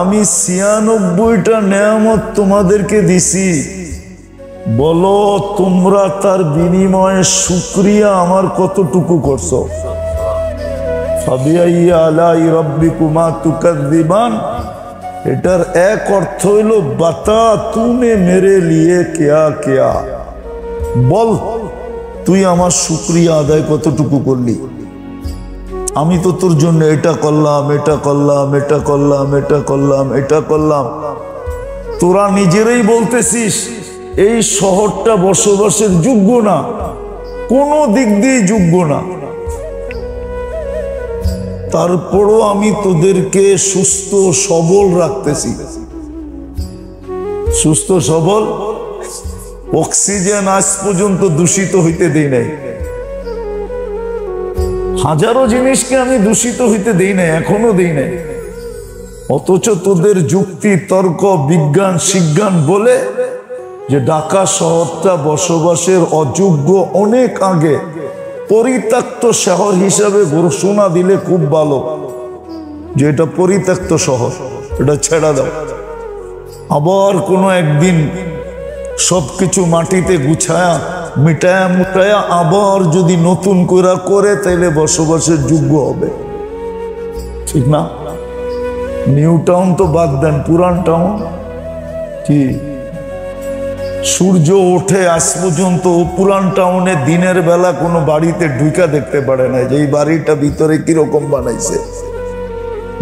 আমি ৯৬টা নেয়ামত তোমাদেরকে দিছি, বলো তোমরা তার বিনিময়ে শুকরিয়া আমার কতটুকু করছো। ফাবিআইয়ি আলাই রাব্বিকুমা তুকাযযিবান, এটার এক অর্থ হইল বাতা তুনে মেরে লিয়ে কিয়া কিয়া, বল তুই আমার শুকরিয়া আদায় কতটুকু করলি। আমি তো তোর জন্য এটা করলাম, এটা করলাম, এটা করলাম, এটা করলাম, এটা করলাম। তোরা নিজেরাই বলতেছিস এই শহরটা বসবাসের যোগ্য না, কোনো দিক দিয়ে যোগ্য না, তারপরও আমি তোদেরকে সুস্থ সবল রাখতেছি। সুস্থ সবল, অক্সিজেন আজ পর্যন্ত দূষিত হইতে দেই নাই, হাজারো জিনিসকে আমি দূষিত হইতে দেই নাই, এখনো দেই নাই। অথচ তোদের যুক্তি তর্ক বিজ্ঞান শিজ্ঞান বলে যে ঢাকা শহরটা বসবাসের অযোগ্য অনেক আগে, পরিত্যক্ত শহর হিসাবে ঘোষণা দিলে খুব ভালো যে এটা পরিত্যক্ত শহর, এটা ছেড়া দাও। আবার কোনো একদিন সবকিছু মাটিতে গুছায়া মিটায়া মুটায়া আবার যদি নতুন করে তাইলে বসবাসের যোগ্য হবে, ঠিক না? নিউ টাউন তো বাদ দেন, পুরান টাউন কি সূর্য ওঠে আজ পর্যন্ত পুরান টাউনে দিনের বেলা কোনো বাড়িতে ঢুকা দেখতে পারে না যে এই বাড়িটা ভিতরে কিরকম বানাইছে,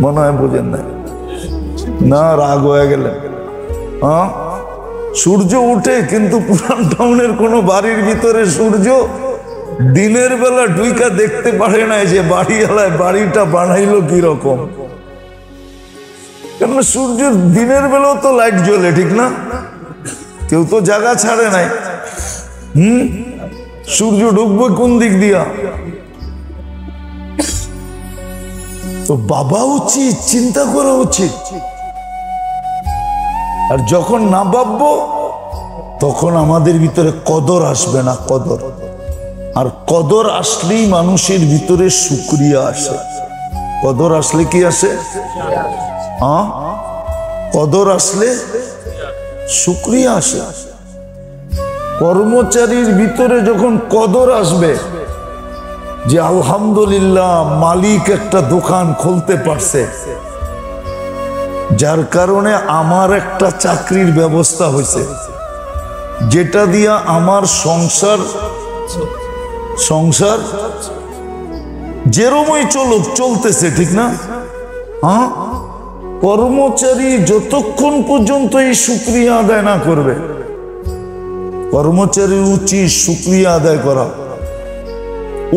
মনে হয় বোঝেন না? না, রাগ হয়ে গেলেন। হ্যাঁ, সূর্য উঠে কিন্তু পুরান টাউনের কোন বাড়ির ভিতরে সূর্য দিনের বেলা ঢুকা দেখতে পারে না যে বাড়িওয়ালায় বাড়িটা বানাইলো কিরকম। কেন সূর্য দিনের বেলাও তো লাইট জ্বলে, ঠিক না? কেউ তো জায়গা ছাড়ে নাই। সূর্য ঢুকবে কোন দিক দিয়া? তো বাবা উচিত, চিন্তা করা উচিত। আর যখন না ভাববো তখন আমাদের ভিতরে কদর আসবে না, কদর। আর কদর আসলেই মানুষের ভিতরে শুকরিয়া আসে। কদর আসলে কি আসে? কদর আসলে শুকরিয়া আসে। কর্মচারীর ভিতরে যখন কদর আসবে যে আলহামদুলিল্লাহ মালিক একটা দোকান খুলতে পারছে, যার কারণে আমার একটা চাকরির ব্যবস্থা হয়েছে, যেটা দিয়া আমার সংসার যেরমই চলুক চলতেছে, ঠিক না? হ্যাঁ, কর্মচারী যতক্ষণ পর্যন্ত এই শুকরিয়া আদায় না করবে, কর্মচারীর উচিত শুকরিয়া আদায় করা।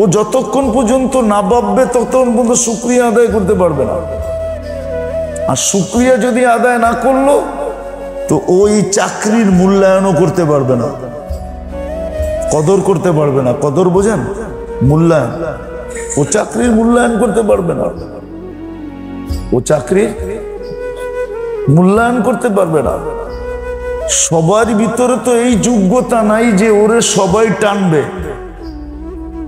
ও যতক্ষণ পর্যন্ত না ভাববে ততক্ষণ পর্যন্ত শুকরিয়া আদায় করতে পারবে না। আর শুকরিয়া যদি আদায় না করলো তো ওই চাকরির মূল্যায়নও করতে পারবে না, কদর করতে পারবে না। কদর বোঝেন? মূল্যায়ন। ও চাকরির মূল্যায়ন করতে পারবে না, ও চাকরির মূল্যায়ন করতে পারবে না। সবার ভিতরে তো এই যোগ্যতা নাই যে ওরে সবাই টানবে।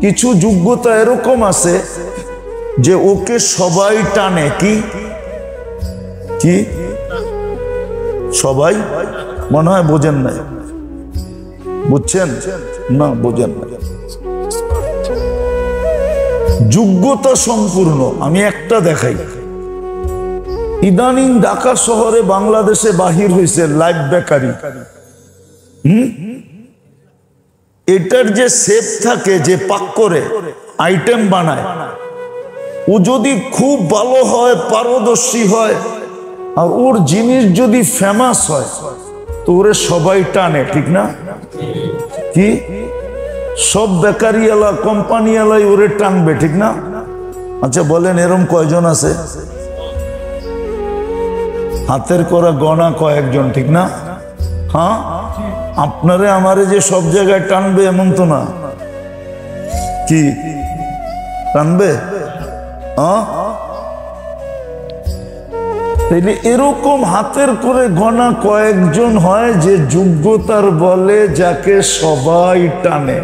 কিছু যোগ্যতা এরকম আছে যে ওকে সবাই টানে। কি কি সবাই? মনে হয় বোঝেন নাই। বুঝছেন না? বোঝেন না। যোগ্যতা সম্পূর্ণ। আমি একটা দেখাই। ইদানিং ঢাকা শহরে বাংলাদেশে বাহির হয়েছে লাইফ বেকারি। এটার যে শেফ থাকে, যে পাক করে আইটেম বানায়, ও যদি খুব ভালো হয়, পারদর্শী হয়, আর ওর জিনিস যদি ফেমাস হয় তো ওরে সবাই টানে, ঠিক না? কি সব বেকারিওয়ালা কোম্পানিওয়ালাই ওরে টানবে, ঠিক না? আচ্ছা বলেন এরম কয়জন আছে? হাতের করা গণা কয়েকজন, ঠিক না? হ্যাঁ, আপনারে আমারে যে সব জায়গায় টানবে এমন তো না। কি টানবে? তাইলে এরকম হাতের করে গণা কয়েকজন হয় যে যোগ্যতার বলে যাকে সবাই টানে,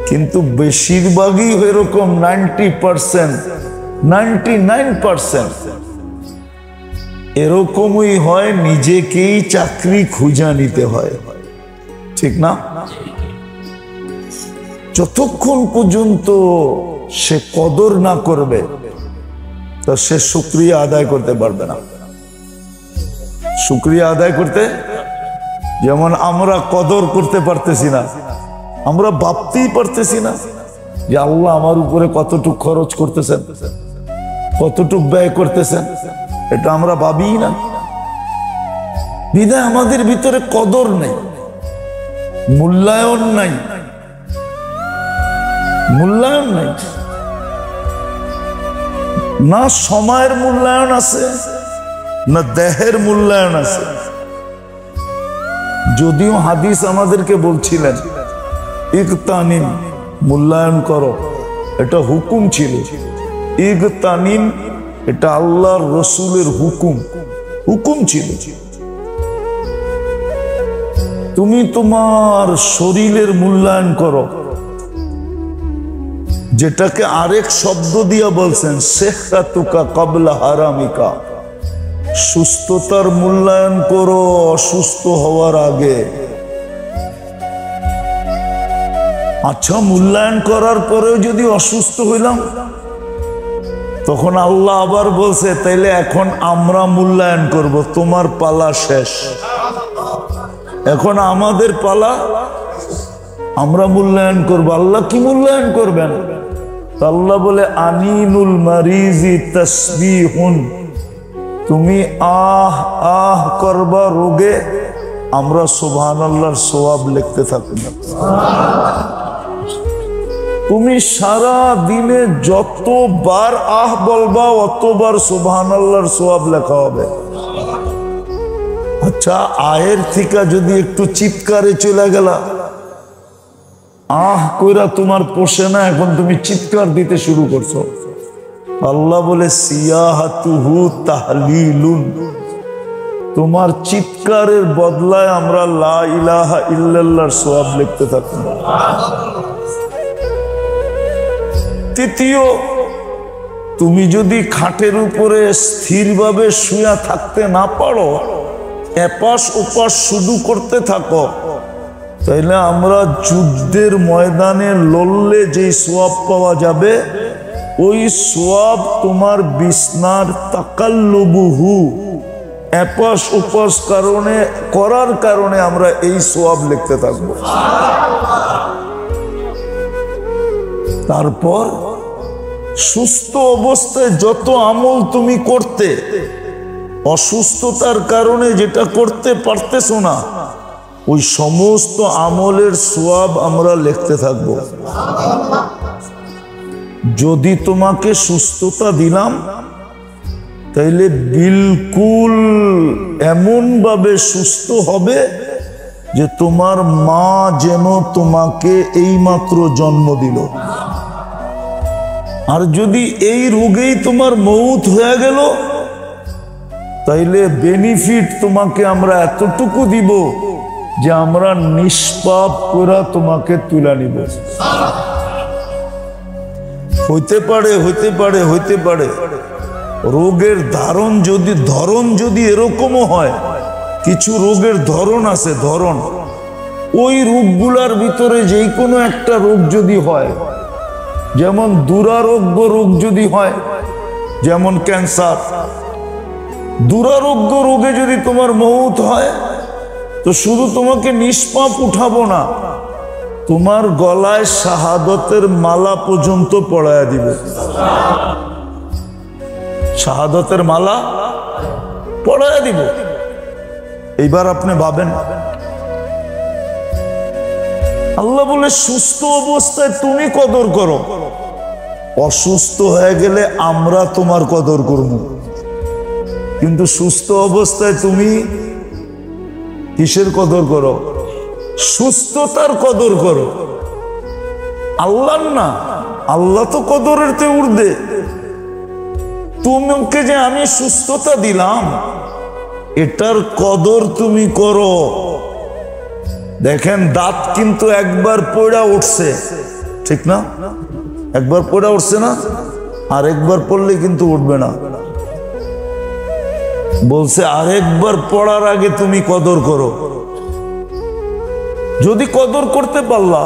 কিন্তু বেশিরভাগই এরকম 90%, 99% এরকমই হয়, নিজেকেই চাকরি খুঁজা নিতে হয়, ঠিক না? যতক্ষণ পর্যন্ত সে কদর না করবে তো সে শুকরিয়া আদায় করতে পারবে না। শুকরিয়া আদায় করতে, যেমন আমরা কদর করতে পারতেছি না, আমরা ভাবতেই পারতেছি না যে আল্লাহ আমার উপরে কতটুক খরচ করতেছেন, কতটুক ব্যয় করতেছেন, এটা আমরা ভাবি না। বিধায় আমাদের ভিতরে কদর নেই, মূল্যায়ন নাই, মূল্যায়ন নাই। না সময়ের মূল্যায়ন আছে, না দেহের মূল্যায়ন আছে। যদিও হাদিস আমাদেরকে বলছিলেন ইগতানিম, মূল্যায়ন করো, এটা হুকুম ছিল। ইগতানিম এটা আল্লাহর রসুলের হুকুম, হুকুম ছিল। তুমি তোমার শরীরের মূল্যায়ন করো, যেটাকে আরেক শব্দ দিয়া বলছেন সেহরাতুকা ক্বাবলা হারামিকা, সুস্থতার মূল্যায়ন করো অসুস্থ হওয়ার আগে। আচ্ছা, মূল্যায়ন করার পরেও যদি অসুস্থ হইলাম, তখন আল্লাহ আবার বলছে তাইলে এখন আমরা মূল্যায়ন করব, তোমার পালা শেষ, এখন আমাদের পালা, আমরা মূল্যায়ন করব। আল্লাহ কি মূল্যায়ন করবেন? আল্লাহ বলে আনিনুল মারিজি তাসবিহুন, তুমি আহ আহ করবা রোগে, আমরা সুবহানাল্লাহর সওয়াব লিখতে থাকব। তুমি সারা দিনে যতবার আহ বলবা অতবার সুবহানাল্লাহর সওয়াব লেখা হবে। আচ্ছা, আয়ের থেকে যদি একটু চিৎকারে চলে গেলা, আহ কইরা তোমার পোষে না, এখন তুমি চিৎকার দিতে শুরু করছো, আল্লাহ বলে সিয়াহাতুহু তাহলিলুন, তোমার চিৎকারের বদলায় আমরা লা ইলাহা ইল্লাল্লাহর সওয়াব লিখতে থাকব। তৃতীয়, তুমি যদি খাটের উপরে স্থিরভাবে শুয়া থাকতে না পারো, এপাশ ওপাশ শুধু করতে থাকো, তাইলে আমরা যুদ্ধের ময়দানে লড়লে যে সওয়াব পাওয়া যাবে, ওই সওয়াব তোমার বিছনার তাকাল্লুবুহু, এপাশ ওপাশ করার কারণে আমরা এই সওয়াব লিখতে থাকব। তারপর সুস্থ অবস্থায় যত আমল তুমি করতে, অসুস্থতার কারণে যেটা করতে পারতেছো না, ওই সমস্ত আমলের সওয়াব আমরা লিখতে থাকব। যদি তোমাকে সুস্থতা দিলাম, তাইলে বিলকুল এমন ভাবে সুস্থ হবে যে তোমার মা যেন তোমাকে এইমাত্র জন্ম দিল। আর যদি এই রোগেই তোমার মৌত হয়ে গেল, তাইলে বেনিফিট তোমাকে আমরা এতটুকু দিব যে আমরা নিষ্পাপ করে তোমাকে তুলে নিব। হইতে পারে, হইতে পারে, হইতে পারে রোগের ধরন যদি এরকমও হয়, কিছু রোগের ধরন আছে, ধরন, ওই রোগগুলার ভিতরে যে কোনো একটা রোগ যদি হয়, যেমন দুরারোগ্য রোগ যদি হয়, যেমন ক্যান্সার, দুরারোগ্য রোগে যদি তোমার মৌত হয়, তো শুধু তোমাকে নিষ্পাপ উঠাবো না, তোমার গলায় শাহাদতের মালা পর্যন্ত পরায়া দিব। শাহাদতের মালা পরায়া দিব। এইবার আপনি ভাবেন, আল্লাহ বলে সুস্থ অবস্থায় তুমি কদর করো, অসুস্থ হয়ে গেলে আমরা তোমার কদর করব। কিন্তু সুস্থ অবস্থায় তুমি কিসের কদর করো? সুস্থতার কদর করো, আল্লাহর না। আল্লাহ তো কদরের তে ঊর্ধ্বে। তোমাকে যে আমি সুস্থতা দিলাম, এটার কদর তুমি করো। দেখেন, দাঁত কিন্তু একবার পড়া উঠছে, ঠিক না? একবার পড়া উঠছে না, আর একবার পড়লে কিন্তু উঠবে না। বলছে আরেকবার পড়ার আগে তুমি কদর করো। যদি কদর করতে পারলা,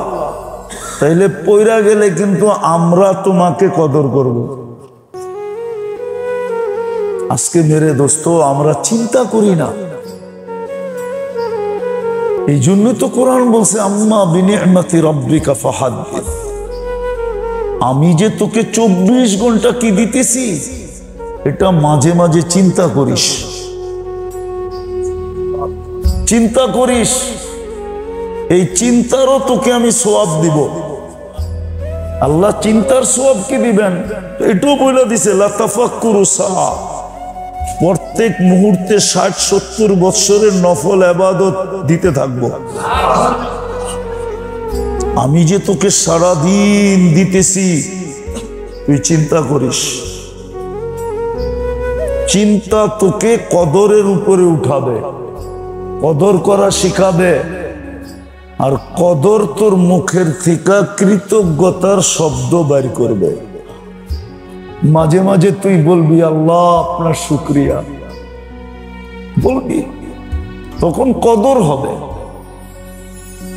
তাইলে পড়া গেলে কিন্তু আমরা তোমাকে কদর করব। আজকে মেরে দোস্ত আমরা চিন্তা করি না। এই জন্য তো কোরআন বলছে আম্মা বিনিআমাতি রাব্বিকা ফাহাদ্দিস। আমি যে তোকে 24 ঘন্টা কি দিতেছি, এটা মাঝে মাঝে চিন্তা করিস, চিন্তা করিস। এই চিন্তারও তোকে আমি সওয়াব দিব। আল্লাহ চিন্তার সওয়াব কি দিবেন এটাও বলে দিছে, লা তাফাক্কুরু সাআ। প্রত্যেক মুহূর্তে 60-70 বৎসরের নফল ইবাদত দিতে থাকবো। আমি যে তোকে সারাদিন দিতেছি, তুই চিন্তা করিস। চিন্তা তোকে কদরের উপরে উঠাবে, কদর করা শিখাবে। আর কদর তোর মুখের থেকে কৃতজ্ঞতার শব্দ বের করবে। মাঝে মাঝে তুই বলবি আল্লাহ আপনার শুকরিয়া, বলবি, তখন কদর হবে।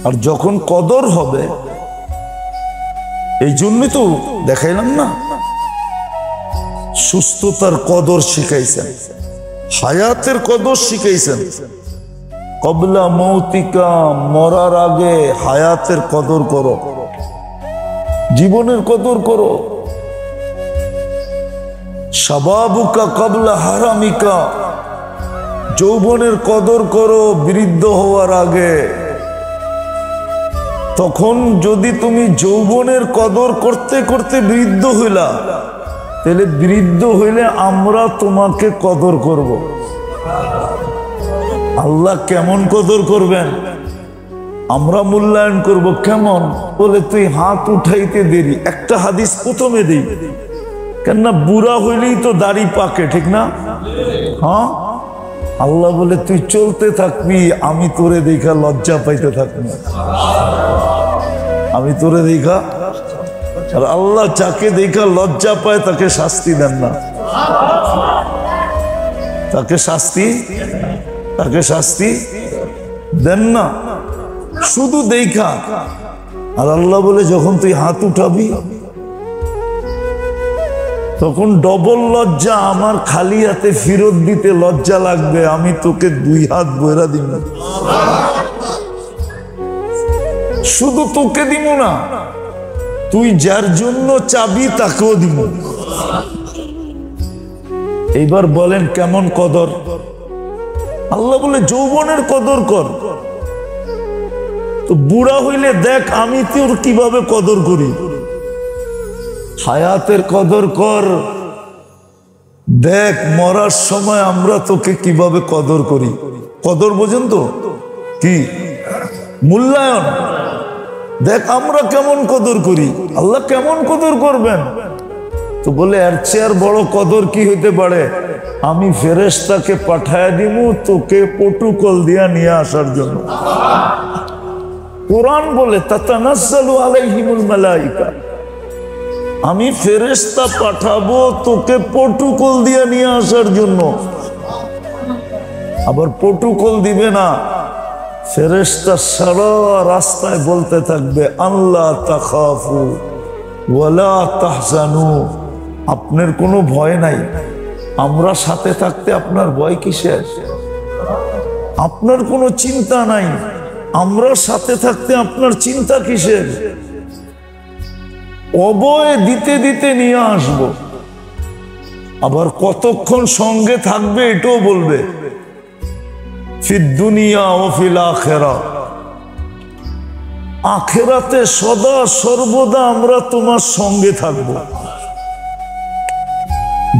আর যখন কদর হবে, এই জন্যই তো দেখাইলাম না, সুস্থতার কদর শিখাইছেন, হায়াতের কদর শিখাইছেন। কবলা মৌতিকা, মরার আগে হায়াতের কদর করো, জীবনের কদর করো। শাবাবুকা কবলা হারামিকা, যৌবনের কদর করো বৃদ্ধ হওয়ার আগে। তখন যদি তুমি যৌবনের কদর করতে করতে বৃদ্ধ হইলা, তাহলে বৃদ্ধ হইলে আমরা তোমাকে কদর করব। আল্লাহ কেমন কদর করবেন? আমরা মূল্যায়ন করব কেমন? বলে তুই হাত উঠাইতে দেরি। একটা হাদিস প্রথমে দেই, কেননা বুড়া হইলেই তো দাড়ি পাকে, ঠিক না? হ্যাঁ, আল্লাহ বলে তুই চলতে থাকবি, আমি তোরে দেখা লজ্জা পাইতে থাকবি। আমি তোরে দেখা, আর আল্লাহ যাকে দেখা লজ্জা পায় তাকে শাস্তি দেন না, তাকে শাস্তি দেন না, শুধু দেখা। আর আল্লাহ বলে যখন তুই হাত উঠাবি, তখন ডবল লজ্জা। আমার খালি হাতে ফেরত দিতে লজ্জা লাগবে, আমি তোকে 2 হাত বইরা দিব। শুধু তোকে দিব না, তুই যার জন্য চাবি তাকেও দিব। এইবার বলেন কেমন কদর? আল্লাহ বলে যৌবনের কদর কর। তো বুড়া হইলে দেখ আমি তোর কিভাবে কদর করি। হায়াতের কদর কর, দেখ মরার সময় আমরা তোকে কিভাবে কদর করি। কদর বোঝেন তো কি? মূল্যায়ন। দেখ আমরা কেমন কদর করি, আল্লাহ কেমন কদর করবেন। তো বলে এর চেয়ে আর বড় কদর কি হইতে পারে? আমি ফেরেশতাকে পাঠায় দিব তোকে প্রটোকল দিয়া নিয়ে আসার জন্য। কোরআন বলে তাতানাজ্জালু আলাইহিমুল মালাইকা, আমি ফেরেশতা পাঠাবো তোকে প্রটোকল দিয়া নিয়ে আসার জন্য। আবার প্রটোকল দিবে না, ফেরেশতা সারা রাস্তায় বলতে থাকবে আল্লাহ তাখাফু ওয়ালা তাহজানু, আপনার কোনো ভয় নাই। আমরা সাথে থাকতে আপনার ভয় কিসের? আপনার কোনো চিন্তা নাই, আমরা সাথে থাকতে আপনার চিন্তা কিসের? অভয় দিতে দিতে নিয়ে আসবো। আবার কতক্ষণ সঙ্গে থাকবে এটাও বলবে, ফিদ দুনিয়া ও ফিল আখিরা। আখিরাতে সদা সর্বদা আমরা তোমার সঙ্গে থাকব।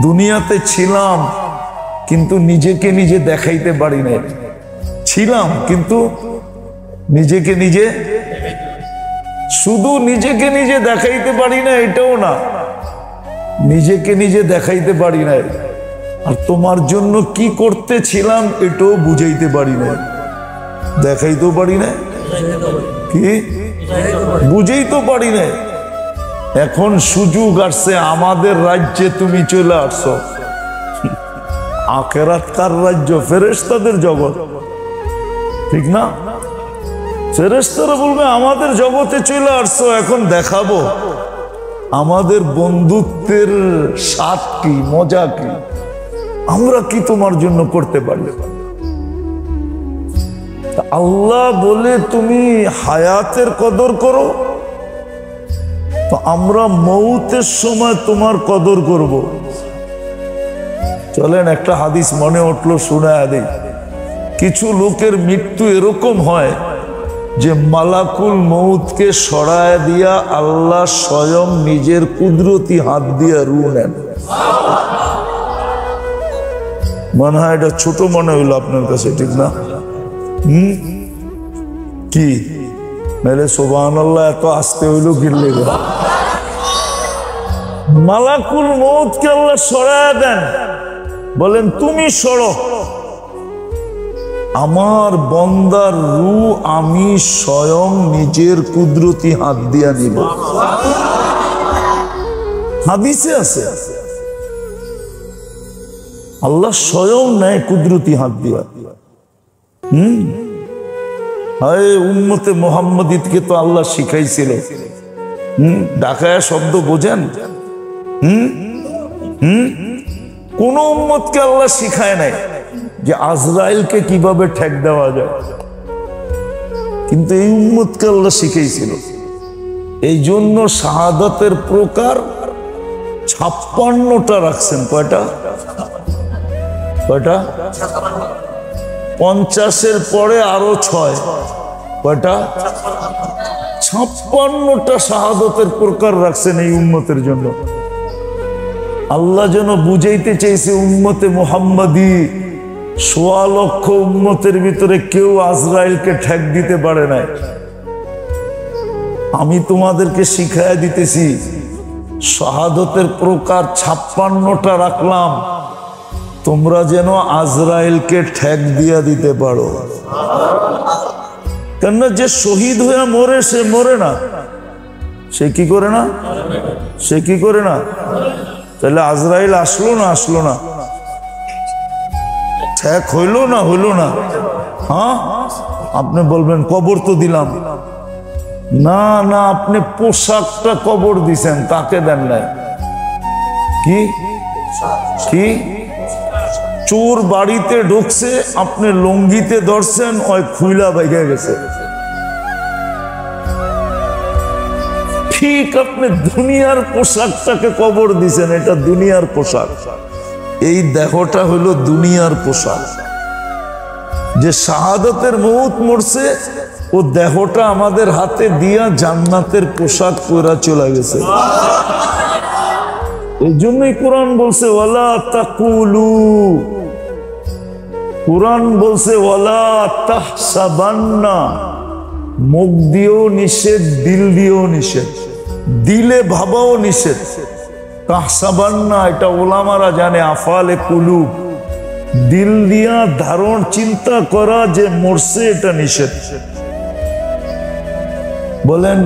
দুনিয়াতে ছিলাম কিন্তু নিজেকে নিজে দেখাইতে পারি না, ছিলাম কিন্তু নিজেকে নিজে, শুধু নিজেকে নিজে দেখাইতে পারি না এটাও না, নিজেকে নিজে দেখাইতে পারি না, আর তোমার জন্য কি করতেছিলাম এটাও বুঝাইতে পারি না, দেখাইতেও পারি না, কি বুঝেই তো পারি না। এখন সুযোগ আসছে, আমাদের রাজ্যে তুমি চলে আসছো। আখিরাত কার রাজ্য? ফেরেশতাদের জগৎ, ঠিক না? ফেরেশতারা বলবে আমাদের জগতে চলে আসছো, এখন দেখাবো আমাদের বন্ধুত্বের স্বাদ কি, মজা কি, আমরা কি তোমার জন্য করতে পারি। আল্লাহ বলে তুমি হায়াতের কদর করো, তো আমরা মৌতের সময় তোমার কদর করব। চলেন একটা হাদিস মনে উঠলো, শোনায় দেই। কিছু লোকের মৃত্যু এরকম হয় যে মালাকুল মৌতকে সরায় দিয়া আল্লাহ স্বয়ং নিজের কুদরতি হাত দিয়ে রূহ নেন। মনে হয় এটা ছোট মনে হইলো আপনার কাছে, ঠিক না? কি মেরে সুবহানাল্লাহ, এত আসতে হইলো গিরলে। মালাকুল মৌতকে আল্লাহ সরায় দেন, বলেন তুমি সরো, আমার বন্দার রূহ আমি স্বয়ং নিজের কুদরতি হাত দিয়া নিব। হাদিসে আছে আল্লাহ স্বয়ং নেয় কুদরতি হাত দিয়া। হায় উম্মতে মুহাম্মাদিকে তো আল্লাহ শিখাইছিল। ঢাকায় শব্দ বোঝেন? কোন উম্মতকে আল্লাহ শিখায় নাই যে আজরাইলকে কিভাবে ঠেক দেওয়া যায়, কিন্তু এই উম্মতকে আল্লাহ শিখাইছিল। এই জন্য শাহাদাতের প্রকার 56টা রাখছেন। কয়টা? কয়টা? 50-এর পরে আরো 6। কয়টা? 56টা শাহাদাতের প্রকার রাখছেন এই উম্মতের জন্য। আল্লাহ যেন বুঝাইতে চাইছে উম্মতে মুহাম্মাদি 1.25 লক্ষ উম্মতের ভিতরে কেউ আজরাইলকে ঠেক দিতে পারে নাই। আমি তোমাদেরকে শিখাইয়া দিতেছি, শাহাদাতের প্রকার 56টা রাখলাম, তোমরা যেন আজরাইলকে ঠেক দিয়া দিতে পারো। কেননা যে শহীদ হয়ে মরে সে মরে না, সে কি করে না, সে কি করে না। তাহলে আজরাইল আসলো না, আসলো না, ঠেক হইলো না, হইলো না। হ্যাঁ, আপনি বলবেন কবর তো দিলাম, না না, আপনি পোশাকটা কবর দিছেন, তাকে দেন নাই। কি কি? চোর বাড়িতে ঢুকছে, আপনি লঙ্গিতে ধরছেন, ওই খুইলা বাইকে গেছে। ঠিক আপনি দুনিয়ার পোশাকটাকে কবর দিছেন, এটা দুনিয়ার পোশাক। এই দেহটা হলো দুনিয়ার পোশাক। যে শাহাদাতের মৌত মরছে, ও দেহটা আমাদের হাতে দিয়া জান্নাতের পোশাক পরা চলে গেছে। এই জন্যই কোরআন বলছে ওয়ালা তাকুলু, কোরআন বলছে ওয়ালা তাহসাবান্না, মুখ দিয়েও নিষেধ, দিল দিয়েও নিষেধ, দিলে ভাবাও নিষেধ। তাহসাবান্না এটা ওলামারা জানে, আফালে কুলুব, দিল দিয়া ধারণ চিন্তা করা যে মরছে, এটা নিষেধ। বলেন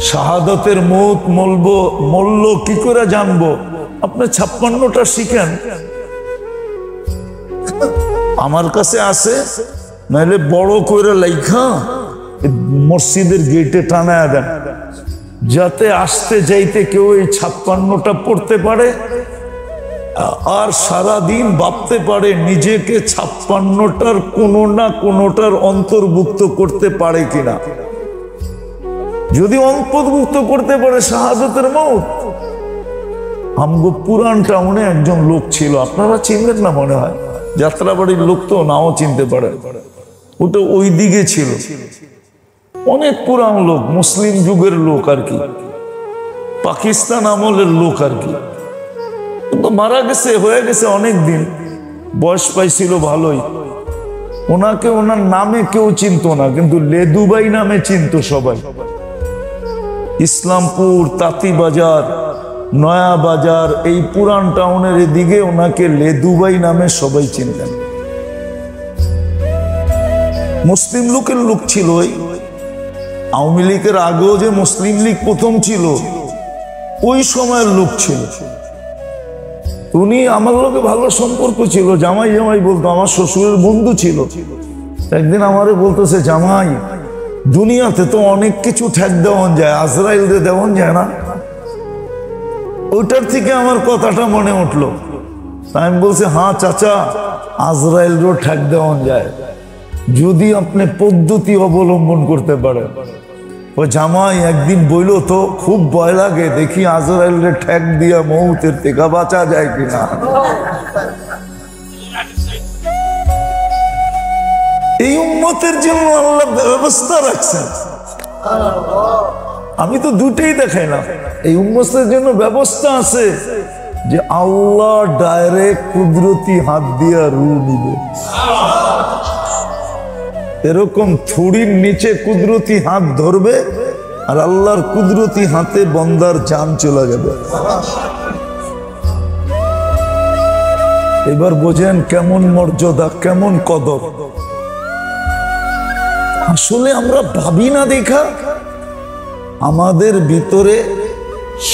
শাহাদাতের মৌত মরল কি করে জানবো? আপনি 56টা শিখেন, আমার কাছে আছে, নাহলে বড় করে লেখা মসজিদের গেটে টানায় দেন, যাতে আসতে যাইতে কেউ এই 56টা পড়তে পারে আর সারাদিন ভাবতে পারে নিজেকে 56টার কোনো না কোনোটার অন্তর্ভুক্ত করতে পারে কিনা। যদি অন্তর্ভুক্ত করতে পারে শাহাদাতের মৌত। আমগো পুরান টাউনে একজন লোক ছিল, আপনারা চিনলেন না মনে হয়, যাত্রাবাড়ির লোক তো নাও চিনতে পারে, ওটা ওই দিকে ছিল। অনেক পুরান লোক, মুসলিম যুগের লোক আর কি, পাকিস্তান আমলের লোক আর কি, কিন্তু মারা গেছে, হয়ে গেছে অনেক দিন, বয়স পাইছিল ভালোই। ওনাকে ওনার নামে কেউ চিনত না, কিন্তু লেদুবাই নামে চিনত সবাই। ইসলামপুর, তাঁতিবাজার, নয়া বাজার, এই পুরান টাউনের এদিকে ওনাকে লেদুবাই নামে সবাই চিনতেন। মুসলিম লোকের লোক ছিল। আওয়ামী লীগের আগেও যে মুসলিম লীগ প্রথম ছিল, ওই সময়ের লোক ছিল। উনি আমার লোকে ভালো সম্পর্ক ছিল, জামাই জামাই বলতো, আমার শ্বশুরের বন্ধু ছিল। একদিন আমারে বলতেছে, জামাই, দুনিয়াতে তো অনেক কিছু ঠেক দেওয়ান যায়, আজরাইলরে দেওয়ান যায় না? ওইটার থেকে আমার কথাটা মনে উঠলো। আমি বলছি, হ্যাঁ চাচা, আজরাইলরও ঠেক দেওয়ান যায়, যদি আপনি পদ্ধতি অবলম্বন করতে পারেন। ও জামাই একদিন বইল তো, খুব ভয় লাগে, দেখি আজরাইলের ঠেক দিয়া মৌতের থেকে বাঁচা যায় কিনা। এই উম্মতের জন্য আল্লাহ ব্যবস্থা রাখছেন। আমি তো দুটেই দেখাই না, এই উম্মতের জন্য ব্যবস্থা আছে যে আল্লাহ ডাইরেক্ট কুদরতি হাত দিয়া রু নিবে। এরকম থুড়ির নিচে কুদরতি হাত ধরবে, আর আল্লাহর কুদরতি হাতে বন্দার জান চলে যাবে। এবার বোঝেন কেমন মর্যাদা, কেমন কদর। আসলে আমরা ভাবি না দেখা, আমাদের ভিতরে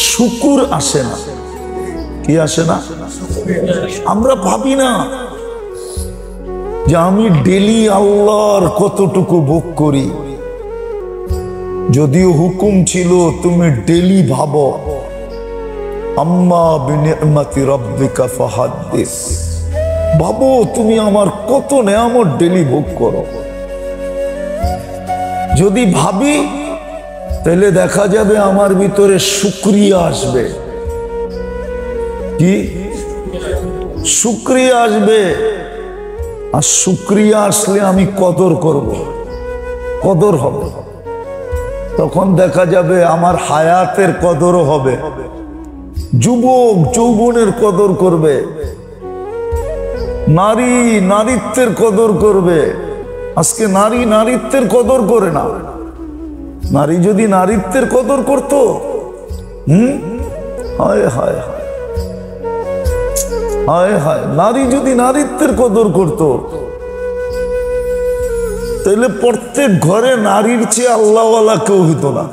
শুকুর আসে না। কি আসে না? আমরা ভাবি না যে আমি ডেলি আল্লাহর কতটুকু ভোগ করি। যদিও হুকুম ছিল তুমি ডেলি ভাবো, আম্মা বিনিআমাতি রাব্বিকা ফাহাদ্দিস, ভাবো তুমি আমার কত নেয়ামত ডেলি ভোগ করো। যদি ভাবি তাহলে দেখা যাবে আমার ভিতরে শুকরিয়া আসবে। কি শুকরিয়া আসবে? আর শুকরিয়া আসলে আমি কদর করব, কদর হবে। তখন দেখা যাবে আমার হায়াতের কদরও হবে, যুবক যৌবনের কদর করবে, নারী নারীত্বের কদর করবে। আজকে নারী নারীত্বের কদর করে না। নারী যদি নারীত্বের কদর করতো, হায় হায় হায় হায়, নারী যদি নারীত্বের কদর করতো, তাহলে প্রত্যেক ঘরে নারীর চেয়ে আল্লাহওয়ালা কেউ হইতো না।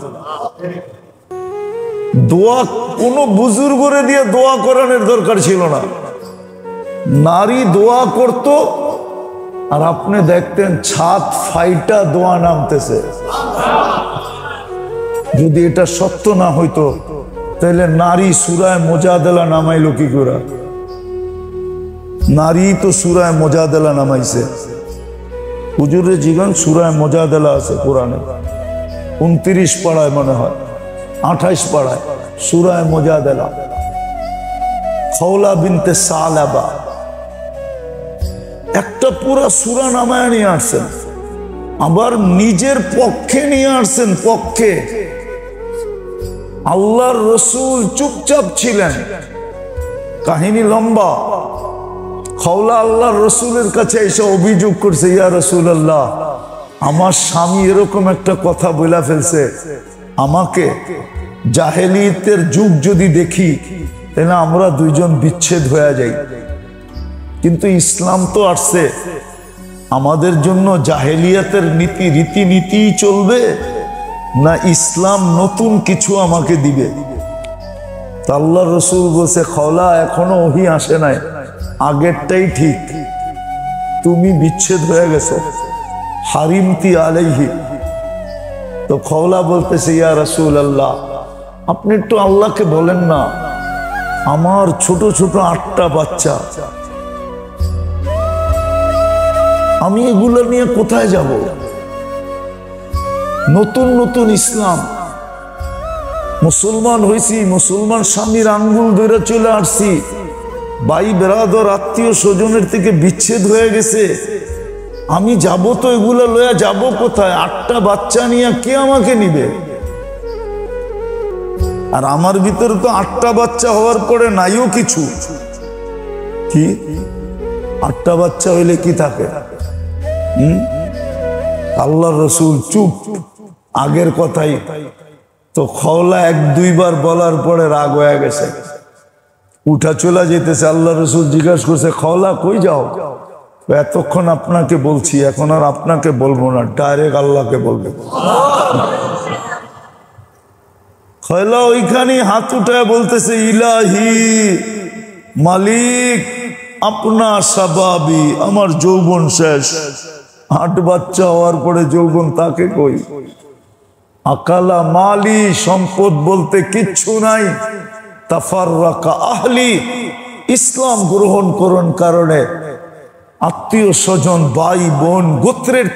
দোয়া কোনো বুজুর্গরে দিয়ে দোয়া করানোর দরকার ছিল না, নারী দোয়া করত, আর আপনি দেখতেন ছাদ ফাইটা দোয়া নামতেছে। যদি এটা সত্য না হইতো, তাহলে নারী সূরায়ে মুজাদালা নামাইলো কি করে? নারী তো সূরায়ে মুজাদালা নামাইছে। হুজুরের জীবন সূরায়ে মুজাদালা আছে কোরআনে, 29 পাড়ায় মনে হয়, 28 পাড়ায় সূরায়ে মুজাদালা। খওলা বিনতে সালাবা একটা পুরা সূরা নামায় নিয়ে আসছেন, আবার নিজের পক্ষে নিয়ে আসছেন। পক্ষে আল্লাহর রসুল চুপচাপ ছিলেন, কাহিনী লম্বা। খওলা আল্লাহর রসুলের কাছে এসে অভিযোগ করছে, ইয়া রাসূলুল্লাহ, আমার স্বামী এরকম একটা কথা বলে ফেলছে, আমাকে জাহেলিয়াতের যুগ যদি দেখি তাহলে আমরা দুইজন বিচ্ছেদ হয়ে যাই। কিন্তু ইসলাম তো আসছে, আমাদের জন্য জাহেলিয়াতের নীতি রীতিনীতি চলবে না ইসলাম নতুন কিছু আমাকে দিবে? আল্লাহর রসুল বলছে, খওলা এখনো ওহী আসে নাই, আগেরটাই ঠিক, তুমি বিচ্ছেদ হয়ে গেছো, হারিমতি আলাইহি। তো খওলা বলতেছে, ইয়া রাসূলুল্লাহ, আপনি একটু আল্লাহকে বলেন না, আমার ছোট ছোট 8টা বাচ্চা, আমি এগুলো নিয়ে কোথায় যাব? নতুন নতুন ইসলাম, মুসলমান হয়েছি, মুসলমান স্বামীর আঙ্গুল ধরে চলে আসছি, ভাই বেরাদর আত্মীয় স্বজনের থেকে বিচ্ছেদ হয়ে গেছে, আমি যাব তো এগুলো লইয়া যাব কোথায়? 8টা বাচ্চা নিয়ে কে আমাকে নিবে? আর আমার ভিতরে তো 8টা বাচ্চা হওয়ার পরে নাইও কিছু। কি 8টা বাচ্চা হইলে কি থাকে? আল্লাহ রসুল চুপ, আগের কথাই তো। খওলা 1-2 বার বলার পরে রাগ হয়ে গেছে, উঠা চলে যেতেছে। আল্লাহ রসুল জিজ্ঞাসা করছে, খওলা কই যাও? এতক্ষণ আপনাকে বলছি, এখন আর আপনাকে বলবো না, ডাইরেক্ট আল্লাহকে বলবে। খওলা ওইখানে হাত উঠায় বলতেছে, ইলাহি মালিক, আপনা সাবাবি, আমার যৌবন শেষ। 8 বাচ্চা হওয়ার পরে যৌবন তাকে কই? আকালা মালি, সম্পদ বলতে কিচ্ছু নাই। তাফাররাকা আহলি, ইসলাম গ্রহণ করার কারণে আত্মীয় স্বজন, ভাই বোন, গোত্রের